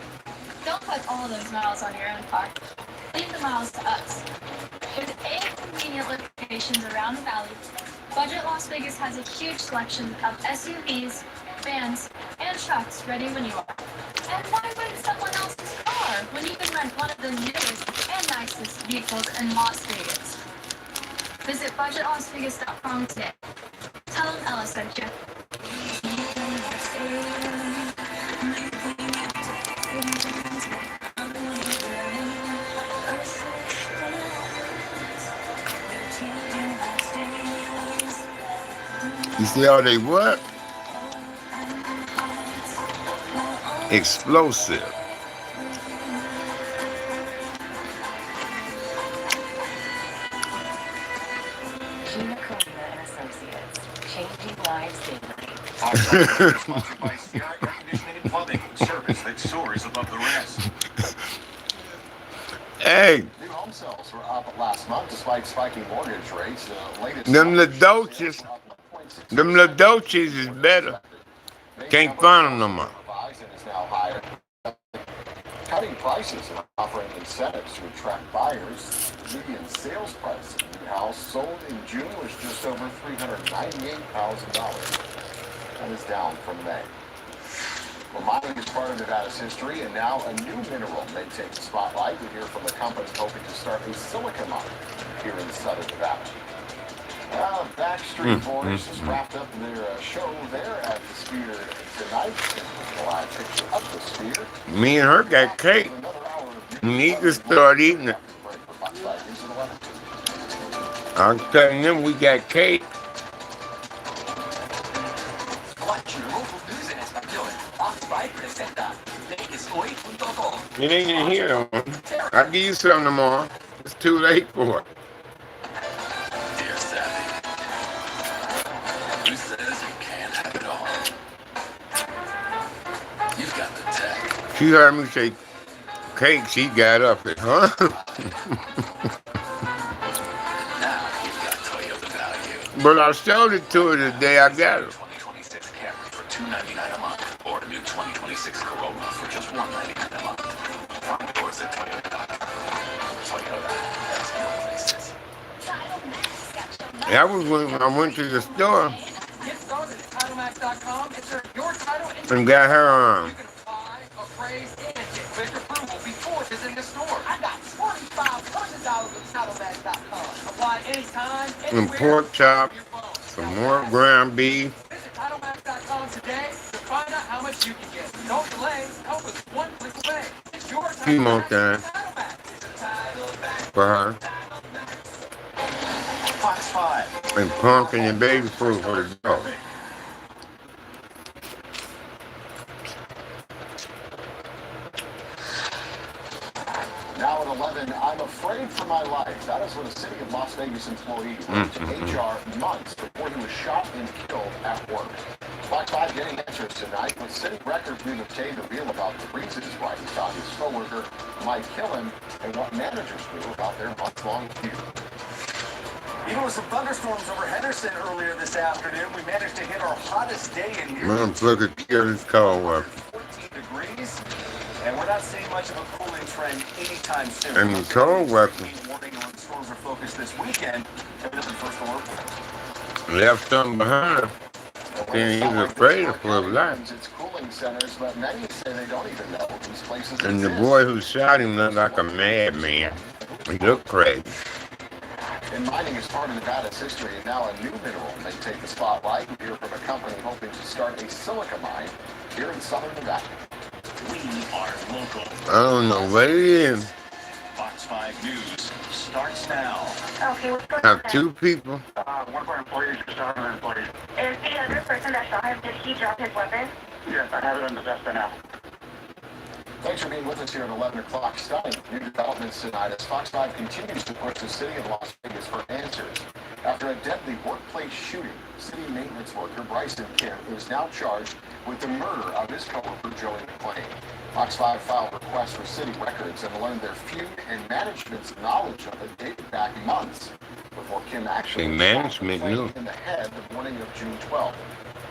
Don't put all those miles on your own car. Leave the miles to us. With 8 convenient locations around the valley, Budget Las Vegas has a huge selection of SUVs, vans, and trucks ready when you are. And why rent someone else's car when you can rent one of the newest and nicest vehicles in Las Vegas? Visit budgetlasvegas.com today. Tell them Ella sent you.
You see how they what? Explosive.
Gina Carina and Associates, changing lives daily.
Sponsored by Sierra Air Conditioning and Plumbing, service that soars above the rest.
Hey,
New home sales were up last month despite spiking mortgage rates. The latest
them LaDolces is better. Can't find them no more.
revised and is now higher. Cutting prices and offering incentives to attract buyers. The median sales price of a new house sold in June was just over $398,000. That is down from May. Well, mining is part of Nevada's history, and now a new mineral may take the spotlight. We hear from a company hoping to start a silica mine here in southern Nevada. Backstreet Boys just wrapped up their show there at the Sphere tonight. A live picture of the Sphere.
Me and her got cake. We need to start eating it. I'm telling them we got cake. It ain't in here. I'll give you some tomorrow. It's too late for it.
Dear Sally, who says you can't have it all? You've got the tech.
She heard me say cake, she got up and, huh?
Now you've got Toyota value.
But I showed it to her the day I got it.
2026 Camry for $299 a month, or a new 2026 Corolla for just $199 a month. Find yours at Toyota. Toyota, that's no places.
That was when I went to the store
Get started at TitleMax.com. Insert your title into
and got her
You can apply, appraise, and get quick approval before it's in the store. I got $2,500 with TitleMax.com. Apply anytime,
some
anywhere.
pork chop, some more ground beef.
Visit TitleMax.com today to find out how much you can get. Don't delay. Help us one click away. It's your
Few more times for her.
Fox 5.
And pumpkin and baby food for the dog.
Now at 11, I'm afraid for my life. That is what a City of Las Vegas employee wrote to HR months before he was shot and killed at work. Fox 5 getting answers tonight, but city records we've obtained reveal about the reasons why he thought his coworker might kill him and what managers knew about their month-long feud.
Even with some thunderstorms over Henderson earlier this afternoon, we managed to hit our hottest day in years.
Motherfucker killed his coworker.
14 degrees, and we're not seeing much of a cooling trend anytime soon.
And the coworker
Warning on storms are focused this weekend. Evidently first alert.
left something behind. Then he was afraid for his life.
It's cooling centers, but many say they don't even know these places
And the
exist.
boy who shot him looked like a madman. He looked crazy.
And mining is part of Nevada's history, and now a new mineral may take the spotlight. We hear from a company hoping to start a silica mine here in southern Nevada.
We are local.
I don't know what it is.
Fox 5 News starts now.
Okay, what's going
I
on?
have two people.
One of our employees just shot another employee.
Is the other person that shot him, did he drop his weapon?
Yes, I have it on the vest now.
Thanks for being with us here at 11 o'clock. Stunning new developments tonight as Fox 5 continues to push the city of Las Vegas for answers. After a deadly workplace shooting, city maintenance worker Bryson Kim is now charged with the murder of his coworker Joey McClain. Fox 5 filed requests for city records and learned their feud and management's knowledge of it dated back months before Kim actually
Management
shot
knew.
McClain in the head the morning of June 12th.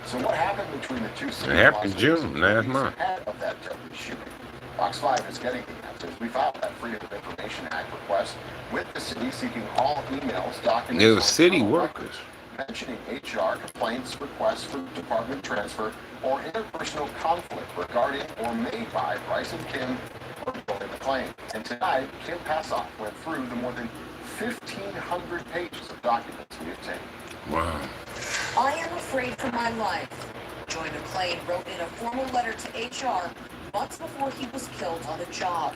So what happened between the two cities?
It happened June last month.
Ahead of that deadly shooting. Fox 5 is getting the answers. We filed that Freedom of Information Act request with the city seeking all emails, documents,
They were city workers.
mentioning HR complaints, requests for department transfer, or interpersonal conflict regarding or made by Bryson Kim or Joey McClain. And tonight, Kim Passoff went through the more than 1,500 pages of documents we obtained.
Wow.
I am afraid for my life. Joey McClain wrote in a formal letter to HR months before he was killed on the job.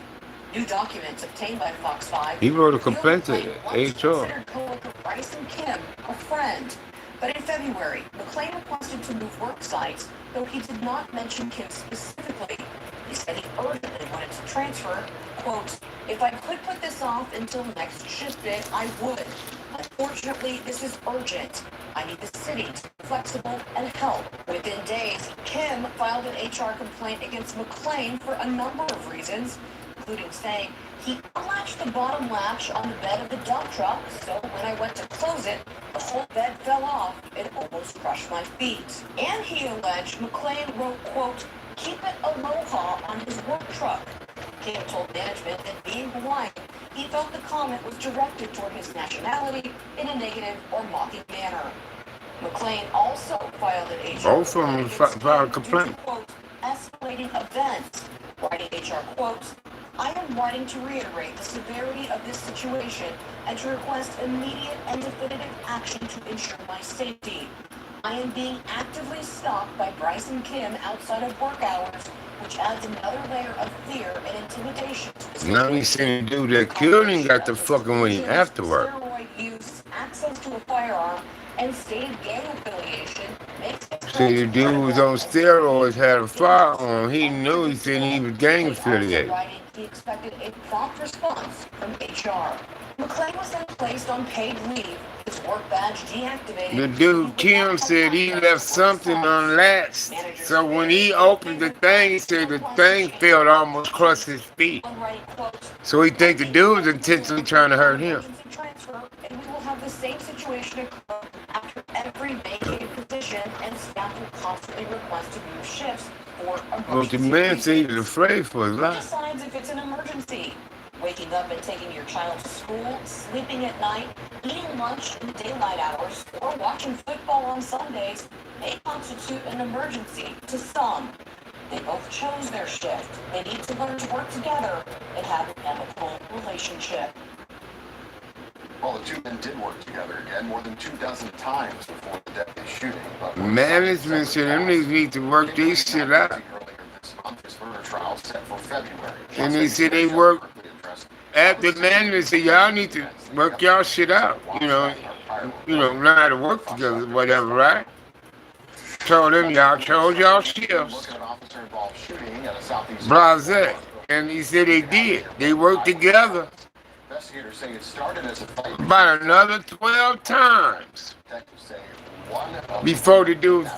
New documents obtained by Fox 5.
He wrote a complaint to HR.
Considered coworker Bryson Kim a friend. But in February, McClain requested to move work sites, though he did not mention Kim specifically. He said he urgently wanted to transfer, quote, "If I could put this off until next shift day, I would." Unfortunately, this is urgent. I need the city to be flexible and help. Within days, Kim filed an HR complaint against McLean for a number of reasons, including saying he unlatched the bottom latch on the bed of the dump truck, so when I went to close it, the whole bed fell off and almost crushed my feet. And he alleged McLean wrote, quote, "Keep it aloha" on his work truck. Kim told management that being blind, he felt the comment was directed toward his nationality in a negative or mocking manner. McLean also filed an HR
Both of them filed a complaint.
quote, escalating events. Writing HR quotes, "I am writing to reiterate the severity of this situation and to request immediate and definitive action to ensure my safety. I am being actively stalked by Bryce and Kim outside of work hours, which adds another layer of fear and intimidation to the
Now he's saying the dude that killed him got to fucking with him afterward.
steroid use, access to a firearm, and stated gang affiliation makes it
See, the dude was on steroids, had a firearm. He knew he said he was gang affiliated.
He expected a prompt response from HR. McLean was then placed on paid leave, his work badge deactivated.
The dude Kim said he left something unlatched. So when he opened the thing, he said the thing fell to almost across his feet. So he think the dude was intentionally trying to hurt him.
And we will have the same situation occur after every vacated position, and staff will constantly request to move shifts for emergency.
Well, the man said he was afraid for his
Who
life.
decides if it's an emergency? Waking up and taking your child to school, sleeping at night, eating lunch in daylight hours, or watching football on Sundays may constitute an emergency to some. They both chose their shift. They need to learn to work together and have an amicable relationship.
Well, the two men did work together again more than 24 times before the deadly shooting. But
Management said them niggas need to work this shit out.
earlier this month, his murder trial set for February.
And they said they work after management said y'all need to work y'all shit out. Learn how to work together, whatever, right? Told them y'all chose y'all shifts. Blase. And he said they did. They worked together.
Investigators say it started as a fight
About another 12 times before the dude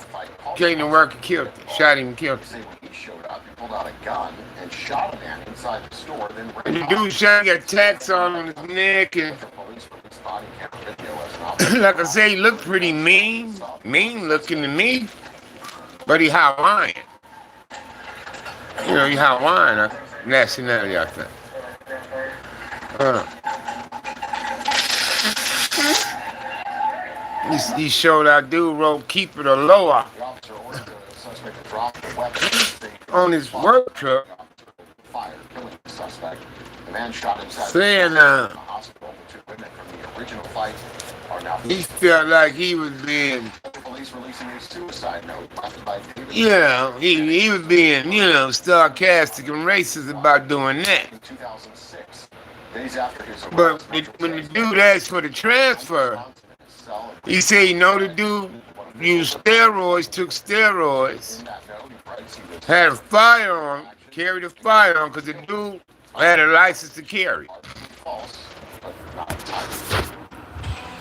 came to work and killed him, shot him and killed him.
When he showed up, he pulled out a gun and shot a man inside the store, then ran
And the
off.
dude shot got tats on his neck, and like I say, he looked pretty mean looking to me, but he Hawaiian. He Hawaiian nationality, I think. He showed that dude wrote "Keep it aloha" on his work truck,
The man shot himself
saying
in the hospital. The two women from the original fight are now.
he felt like he was being,
Police releasing a suicide note left by David.
he was being, sarcastic and racist about doing that.
In 2006, days after his
But when the dude asked for the transfer, he said, the dude used steroids, took steroids, had a firearm, carried a firearm, because the dude had a license to carry.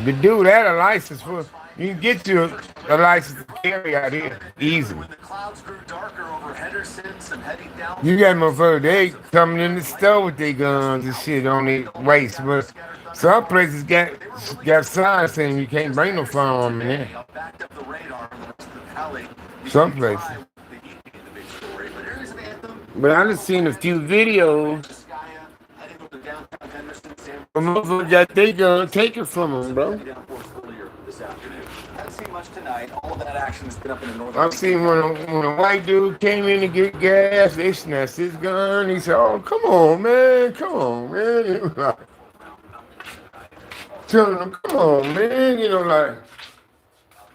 The dude had a license for, you can get you a license to carry out here easily.
When the clouds grew darker over Henderson, some heavy down.
You got motherfuckers, they coming in the store with their guns and shit on their waist, but some places got signs saying you can't bring no firearm in there. Some places. But I just seen a few videos. The motherfuckers got their gun taken from them, bro. I've seen when a white dude came in to get gas, they snatched his gun. He said, "Oh, come on, man. Telling him, come on, man.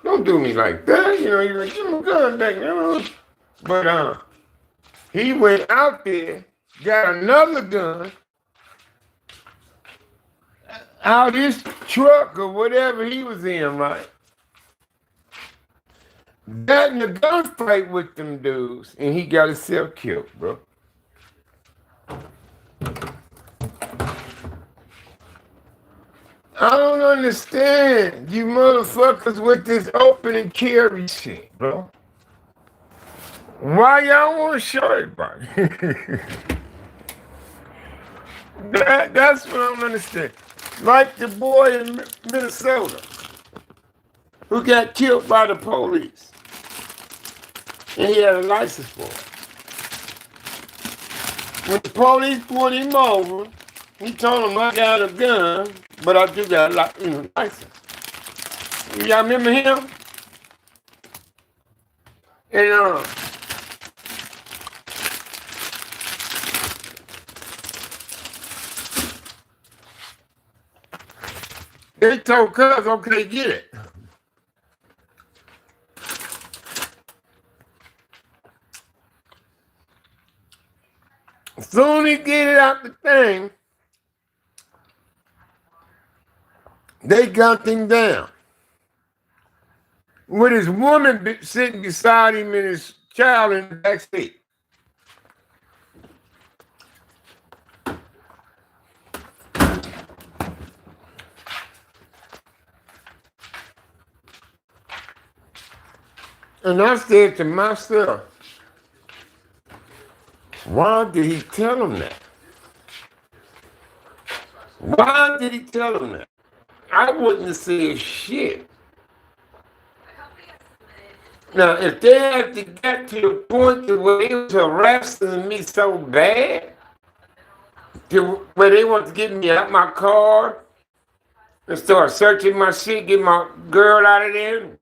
Don't do me like that. He's like, give my gun back, But he went out there, got another gun out his truck or whatever he was in, right? Got in a gunfight with them dudes, and he got himself killed, bro. I don't understand you motherfuckers with this open and carry shit, bro. Why y'all want to show everybody? That's what I don't understand. Like the boy in Minnesota who got killed by the police. And he had a license for it. When the police pulled him over, he told him, I got a gun, but I do got a license. Y'all remember him? And they told Cuz, okay, get it. As soon as he get it out the thing, they gunned him down. With his woman sitting beside him and his child in the back seat. And I said to myself, why did he tell him that? Why did he tell him that? I wouldn't have said shit. Now, if they had to get to the point where they was harassing me so bad, to where they want to get me out my car and start searching my shit, get my girl out of there,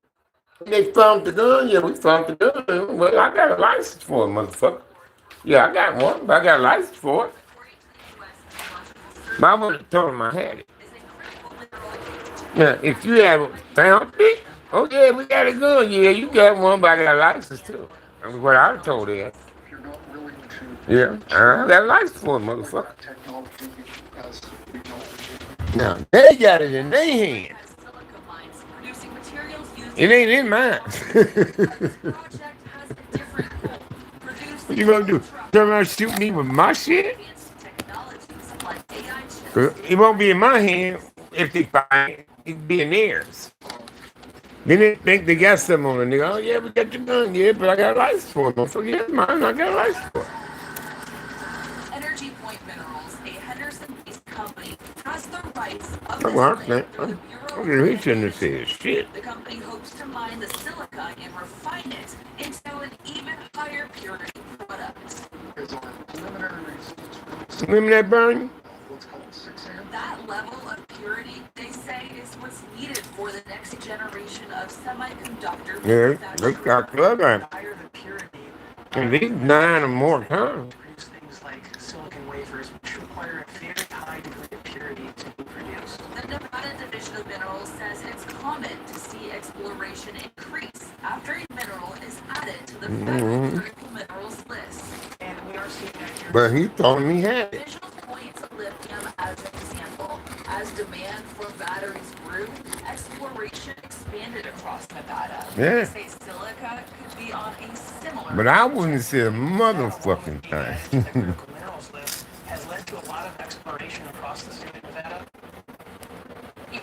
they found the gun. Yeah, we found the gun. Well, I got a license for it, motherfucker. Yeah, I got one, but I got a license for it. But I would have told him I had it. Now, if you had found it, oh yeah, we got a gun. Yeah, you got one, but I got a license too. That's what I told her. Yeah, I got a license for it, motherfucker. Now, they got it in their hand. It ain't in mine. What you gonna do? Turn around and shoot me with my shit? It won't be in my hand if they find it. It'd be in theirs. Then they think they got something on it. They go, oh yeah, we got the gun, yeah, but I got a license for it. So yeah, mine, I got a license for it.
Energy Point Minerals, a Henderson-based company, has the rights of
this land through he shouldn't have said shit.
The company hopes to mine the silica and refine it into an even higher purity product.
Remember that, Bernie?
That level of purity, they say, is what's needed for the next generation of semiconductor
Yeah, they got clever. And these 9 or more times.
Things like silicon wafers, which require a very high degree of purity to be produced.
The Nevada Division of Minerals says it's common to see exploration increase after a mineral is added to the federal critical minerals list.
And we are seeing that.
But he told me he had it.
Officials point to lithium as an example. As demand for batteries grew, exploration expanded across Nevada.
Yeah.
They say silica could be on a similar.
But I wouldn't say a motherfucking thing.
Minerals list has led to a lot of exploration across the state of Nevada.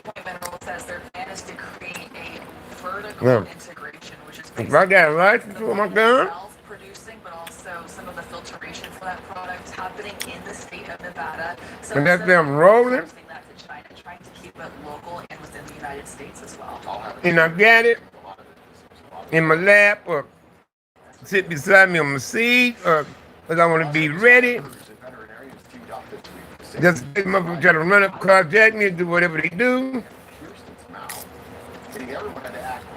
Point Minerals says their plan is to create a vertical integration, which is
if I got a license for my gun,
producing, but also some of the filtration for that product happening in the state of Nevada. So
and that's them rolling.
That to China, trying to keep it local and within the United States as well.
And I got it in my lap or sit beside me on my seat or because I want to be ready. Just they motherfuckers try to run up, carjack me, do whatever they do.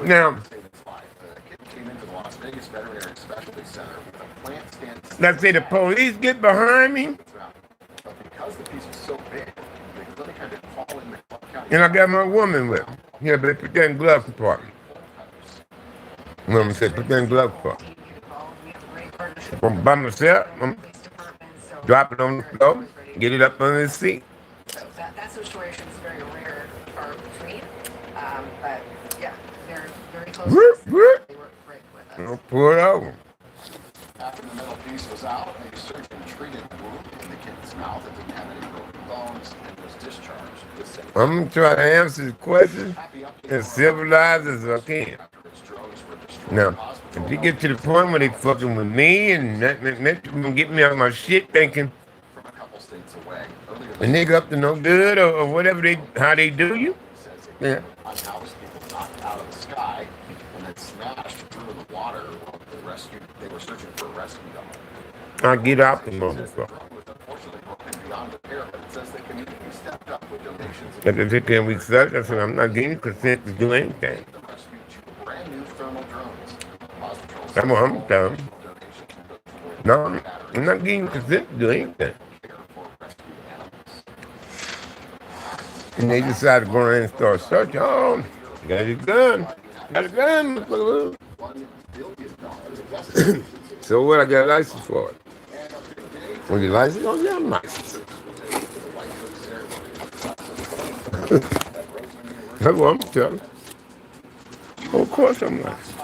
Now, let's say the police get behind me, and I got my woman with me. Yeah, but put that in glove compartment. Woman said, put that in glove compartment. I'm by myself, I'm drop it on the floor, get it up under the seat.
So that situation is very rare or between. But yeah, they're very close. They work great with us.
I'll pull it over.
After the metal piece was out, a surgeon treated the wound in the kid's mouth. It didn't have any broken bones and was discharged.
I'm gonna try to answer the question as civilized as I can. Now, if you get to the point where they fucking with me and that get me out of my shit thinking a nigga up to no good or whatever how they do you, yeah.
Out of the sky and then smashed through the water while they were searching for a rescue dog.
I get out the motherfucker. If they can research, I said, I'm not getting consent to do anything. That's what I'm telling you. No, I'm not getting consent to do anything. And they decided to go around and start searching. Oh, you got your gun. Got a gun, motherfucker. So what? I got a license for it. When your license? Oh, yeah, I'm licensed. That's what I'm telling you. Of course I'm licensed.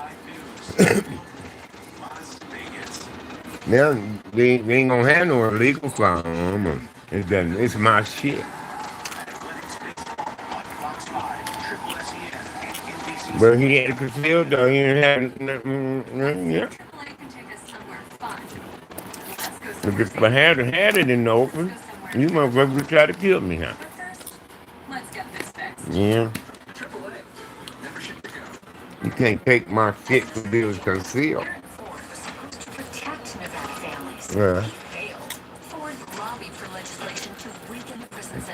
Now, they ain't gonna have no illegal firearm. It's my shit. But he had it concealed, though. He didn't have nothing, yeah. If I had it in the open, you motherfuckers try to kill me now. Yeah. You can't take my shit to be concealed. Yeah.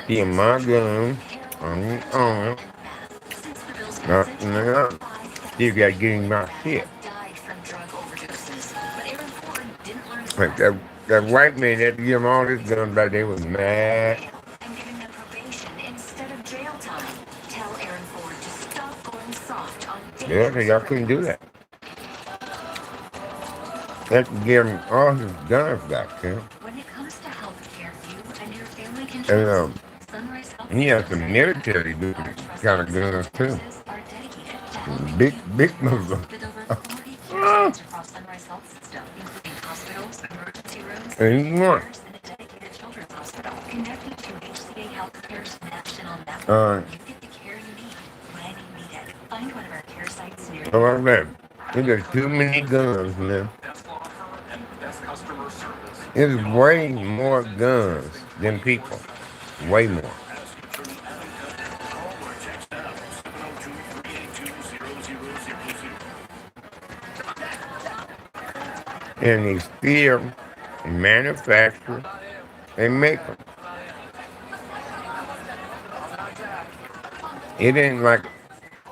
Yeah, my gun. No. You gotta give me my shit. Like that white man had to give him all his guns back. They was mad. Yeah, because y'all couldn't do that. They had to give him all his guns back, yeah. And he has some military kind of guns too. Big motherfucker. And he won. How about that? There's too many guns now. There's way more guns than people. Way more. And they still manufacture and make them. It ain't like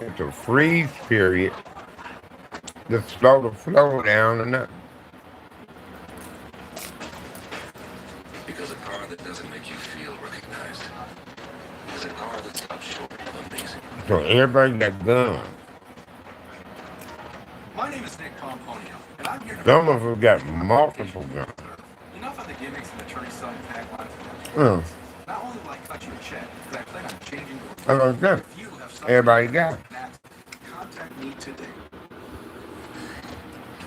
it's a freeze period to slow the flow down or nothing.
Because a car that doesn't make you feel recognized is a car that stops short of amazing.
So everybody got guns.
My name is Nick Pomponio, and I'm here to...
Some of them got multiple guns.
Enough of the gimmicks and the attorney-son tagline. Not only will I cut you a check, but I plan on changing
the everybody got it.
Contact me today.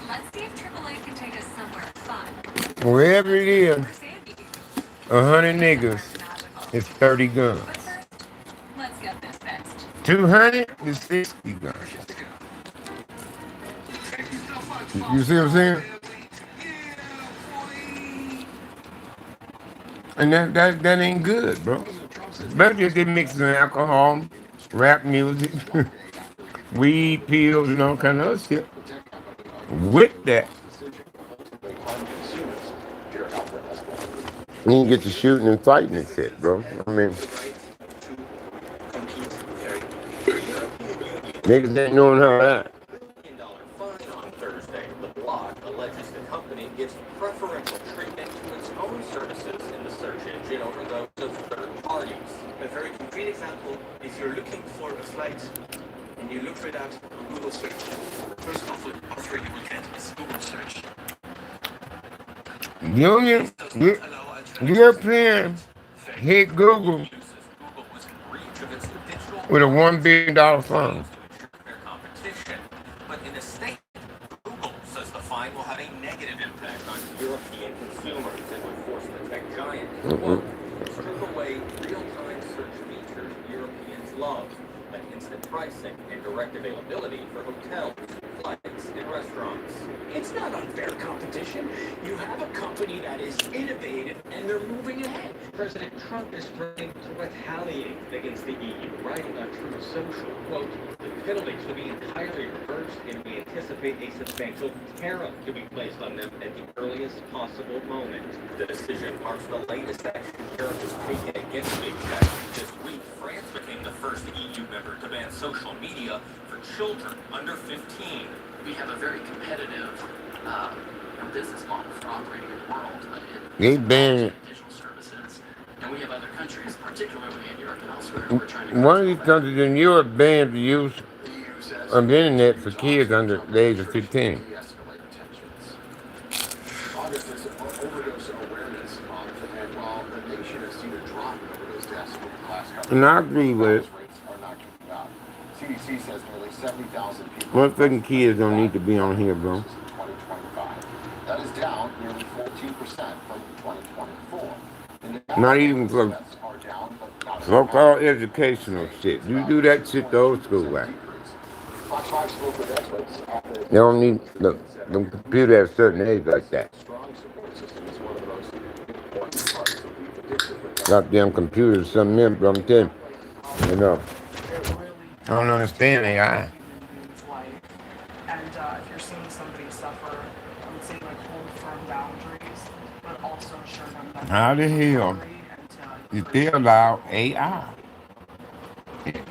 Let's see if AAA can take us somewhere fun.
Wherever it is, 100 niggas is 30 guns.
Let's get this fixed.
200 is 60 guns. You see what I'm saying? And that ain't good, bro. Especially if they mixing alcohol, rap music, weed, pills, and all kind of other shit. With that, you can get to shooting and fighting and shit, bro. I mean, niggas ain't knowing how that.
On Thursday, the blog alleges the company gives preferential treatment to its own services in the search engine over those of third parties. A very concrete example, if you're looking for a flight and you look for that on Google search, the first offer you will get is Google search.
European hit Google with a $1 billion phone.
But in a statement, Google says the fine will have a negative impact on European consumers and would force the tech giant to strip away real-time search features love, like instant pricing and direct availability for hotels, flights, and restaurants.
It's not unfair competition. You have a company that is innovative and they're moving ahead.
President Trump is threatening to retaliate against the EU, writing on Truth Social, quote, the penalties will be entirely reversed and we anticipate a substantial tariff to be placed on them at the earliest possible moment.
The decision marks the latest action Europe has taken against big tech. This week, France became the first EU member to ban social media for children under 15.
We have a very competitive business model for operating in the world.
They banned
Digital services. And we have other countries, particularly in Europe and elsewhere, who are trying to...
one of these countries in Europe banned the use of the internet for kids under the age of 15.
August is overdose awareness month, and while the nation has seen a drop in overdose deaths over the last couple of years,
And I agree with it.
rates are not keeping up. CDC says nearly 70,000 people.
Motherfucking kids don't need to be on here, bro.
2025. That is down nearly 14% from 2024.
Not even for so-called educational shit. You do that shit the old school way.
Fox 5 spoke with experts at the
They don't need the computer at a certain age like that.
strong support system is one of the most important parts of the addiction recovery.
Goddamn computers, something else, but I'm telling you, you know, I don't understand AI.
And if you're seeing somebody suffer, I would say like hold firm boundaries, but also show them that
How the hell did they allow AI?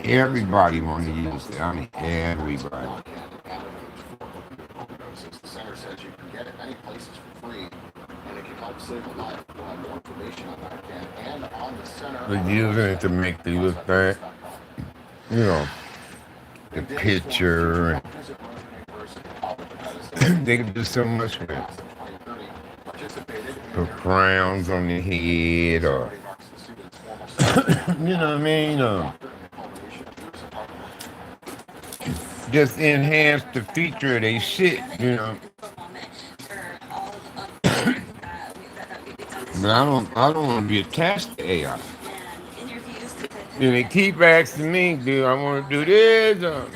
Everybody want to use it. I mean, everybody.
The center says you can get it many places for free, and it can help save a life. We'll have more information on that again and on the center.
They're using it to make the look bad. You know, the picture. And they can do so much with it. Put crowns on the head or, you know what I mean? Just enhance the feature of their shit, you know. But I don't want to be attached to AI. And they keep asking me, do I want to do this?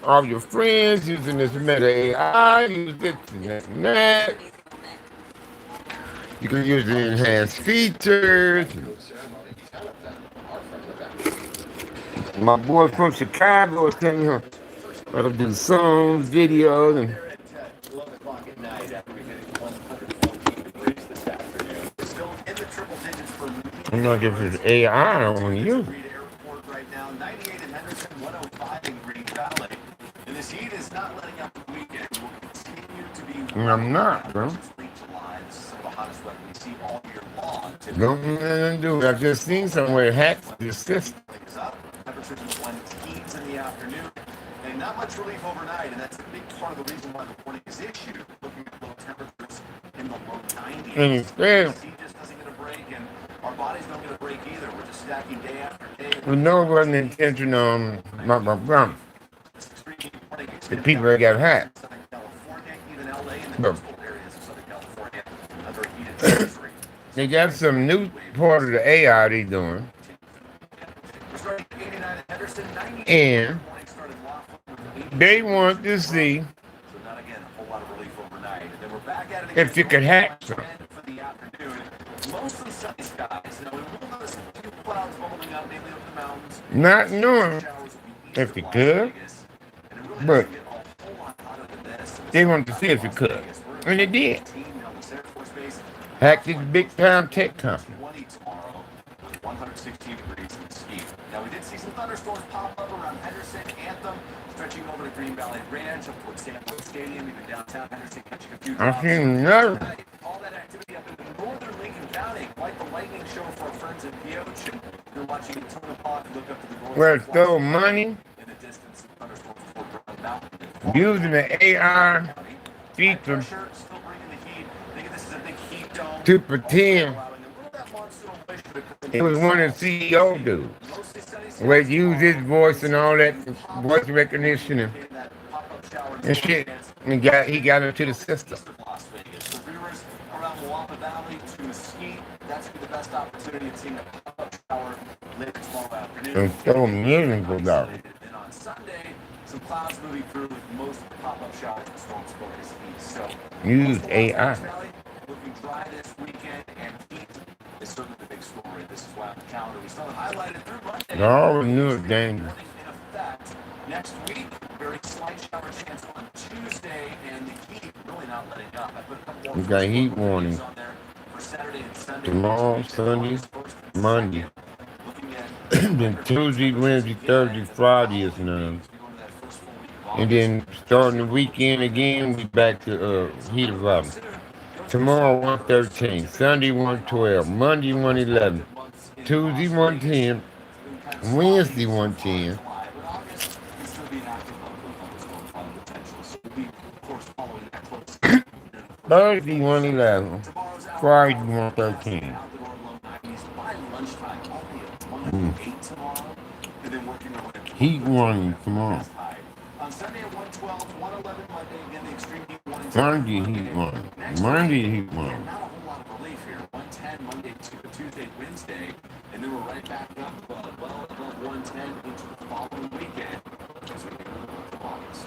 All your friends using this meta AI, use this and that. You can use the enhanced features. My boy from Chicago was telling me how to do songs, videos, and I'm not giving it AI, I don't want to use it.
Right now, 98 in Henderson, 105 in Green Valley. And this heat is not letting up the weekend. Will continue to be
I'm not, bro.
This is some of the hottest weather we see all year long.
Don't do it. I just seen somewhere hacks the system.
Temperatures in the 20s in the afternoon. And not much relief overnight, and that's a big part of the reason why the warning is issued. Looking at low temperatures in the low 90s.
And instead,
The heat just doesn't get a break, and our bodies don't get a break either. We're just stacking day after day.
we know it wasn't intentional on my the people that got hacked. But they got some new part of the AI they doing. And they want to see if you could hack some. Not knowing if you could, but they wanted to see if you could. And they did. Hacked this big time tech company.
116 degrees in Mesquite. Now, we did see some thunderstorms pop up around Henderson, Anthem, stretching over to Green Valley Ranch, up towards Sanford Stadium, even downtown Henderson, catching a few
I
drops.
seen another.
All that activity up in northern Lincoln County, quite the lightning show for our friends in Pioche. You're watching it turn apart and look up to the north.
Where it stole money,
In the distance, thunderstorms before Brown Mountain.
using the AI feature
Still bringing the heat. Thinking this is a big heat dome.
to pretend it was one of the CEO dudes. Where it used his voice and all that voice recognition and shit. And he got into the system.
Las Vegas. For viewers around the Wappa Valley to Mesquite, that's the best opportunity of seeing a pop-up shower later tomorrow afternoon.
And throw millions of dollars.
And then on Sunday, some clouds moving through with most pop-up showers and storms focused east. So
Use AI.
Valley looking dry this weekend, and heat is certainly the big story. This is why on the calendar we still highlighted through Monday.
They always knew it dangerous.
In effect next week, very slight shower chance on Tuesday, and the heat really not letting up. I put a couple more
We got heat warnings
on there for Saturday and Sunday.
tomorrow, Sunday, Monday. Then Tuesday, Wednesday, Thursday, Friday is none. And then starting the weekend again, we back to heat of oven. Tomorrow 113, Sunday 112, Monday 111, Tuesday 110, Wednesday 110. Thursday 111, Friday 113. Heat warning tomorrow. Sunday heat warning. Monday heat warning.
Not a whole lot of relief here. 110 Monday, Tuesday, Wednesday, and then we're right back up well above 110 into the following weekend as we get into the month of August.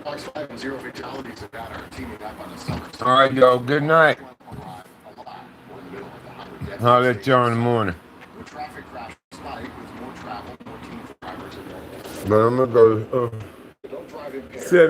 Fox 5 and 0 fatalities about our teaming up on the summer.
All right, y'all. Good night. I'll let y'all in the morning.
The traffic crash tonight with more travel, more team drivers involved.
But I'm gonna go.
Don't drive impaired.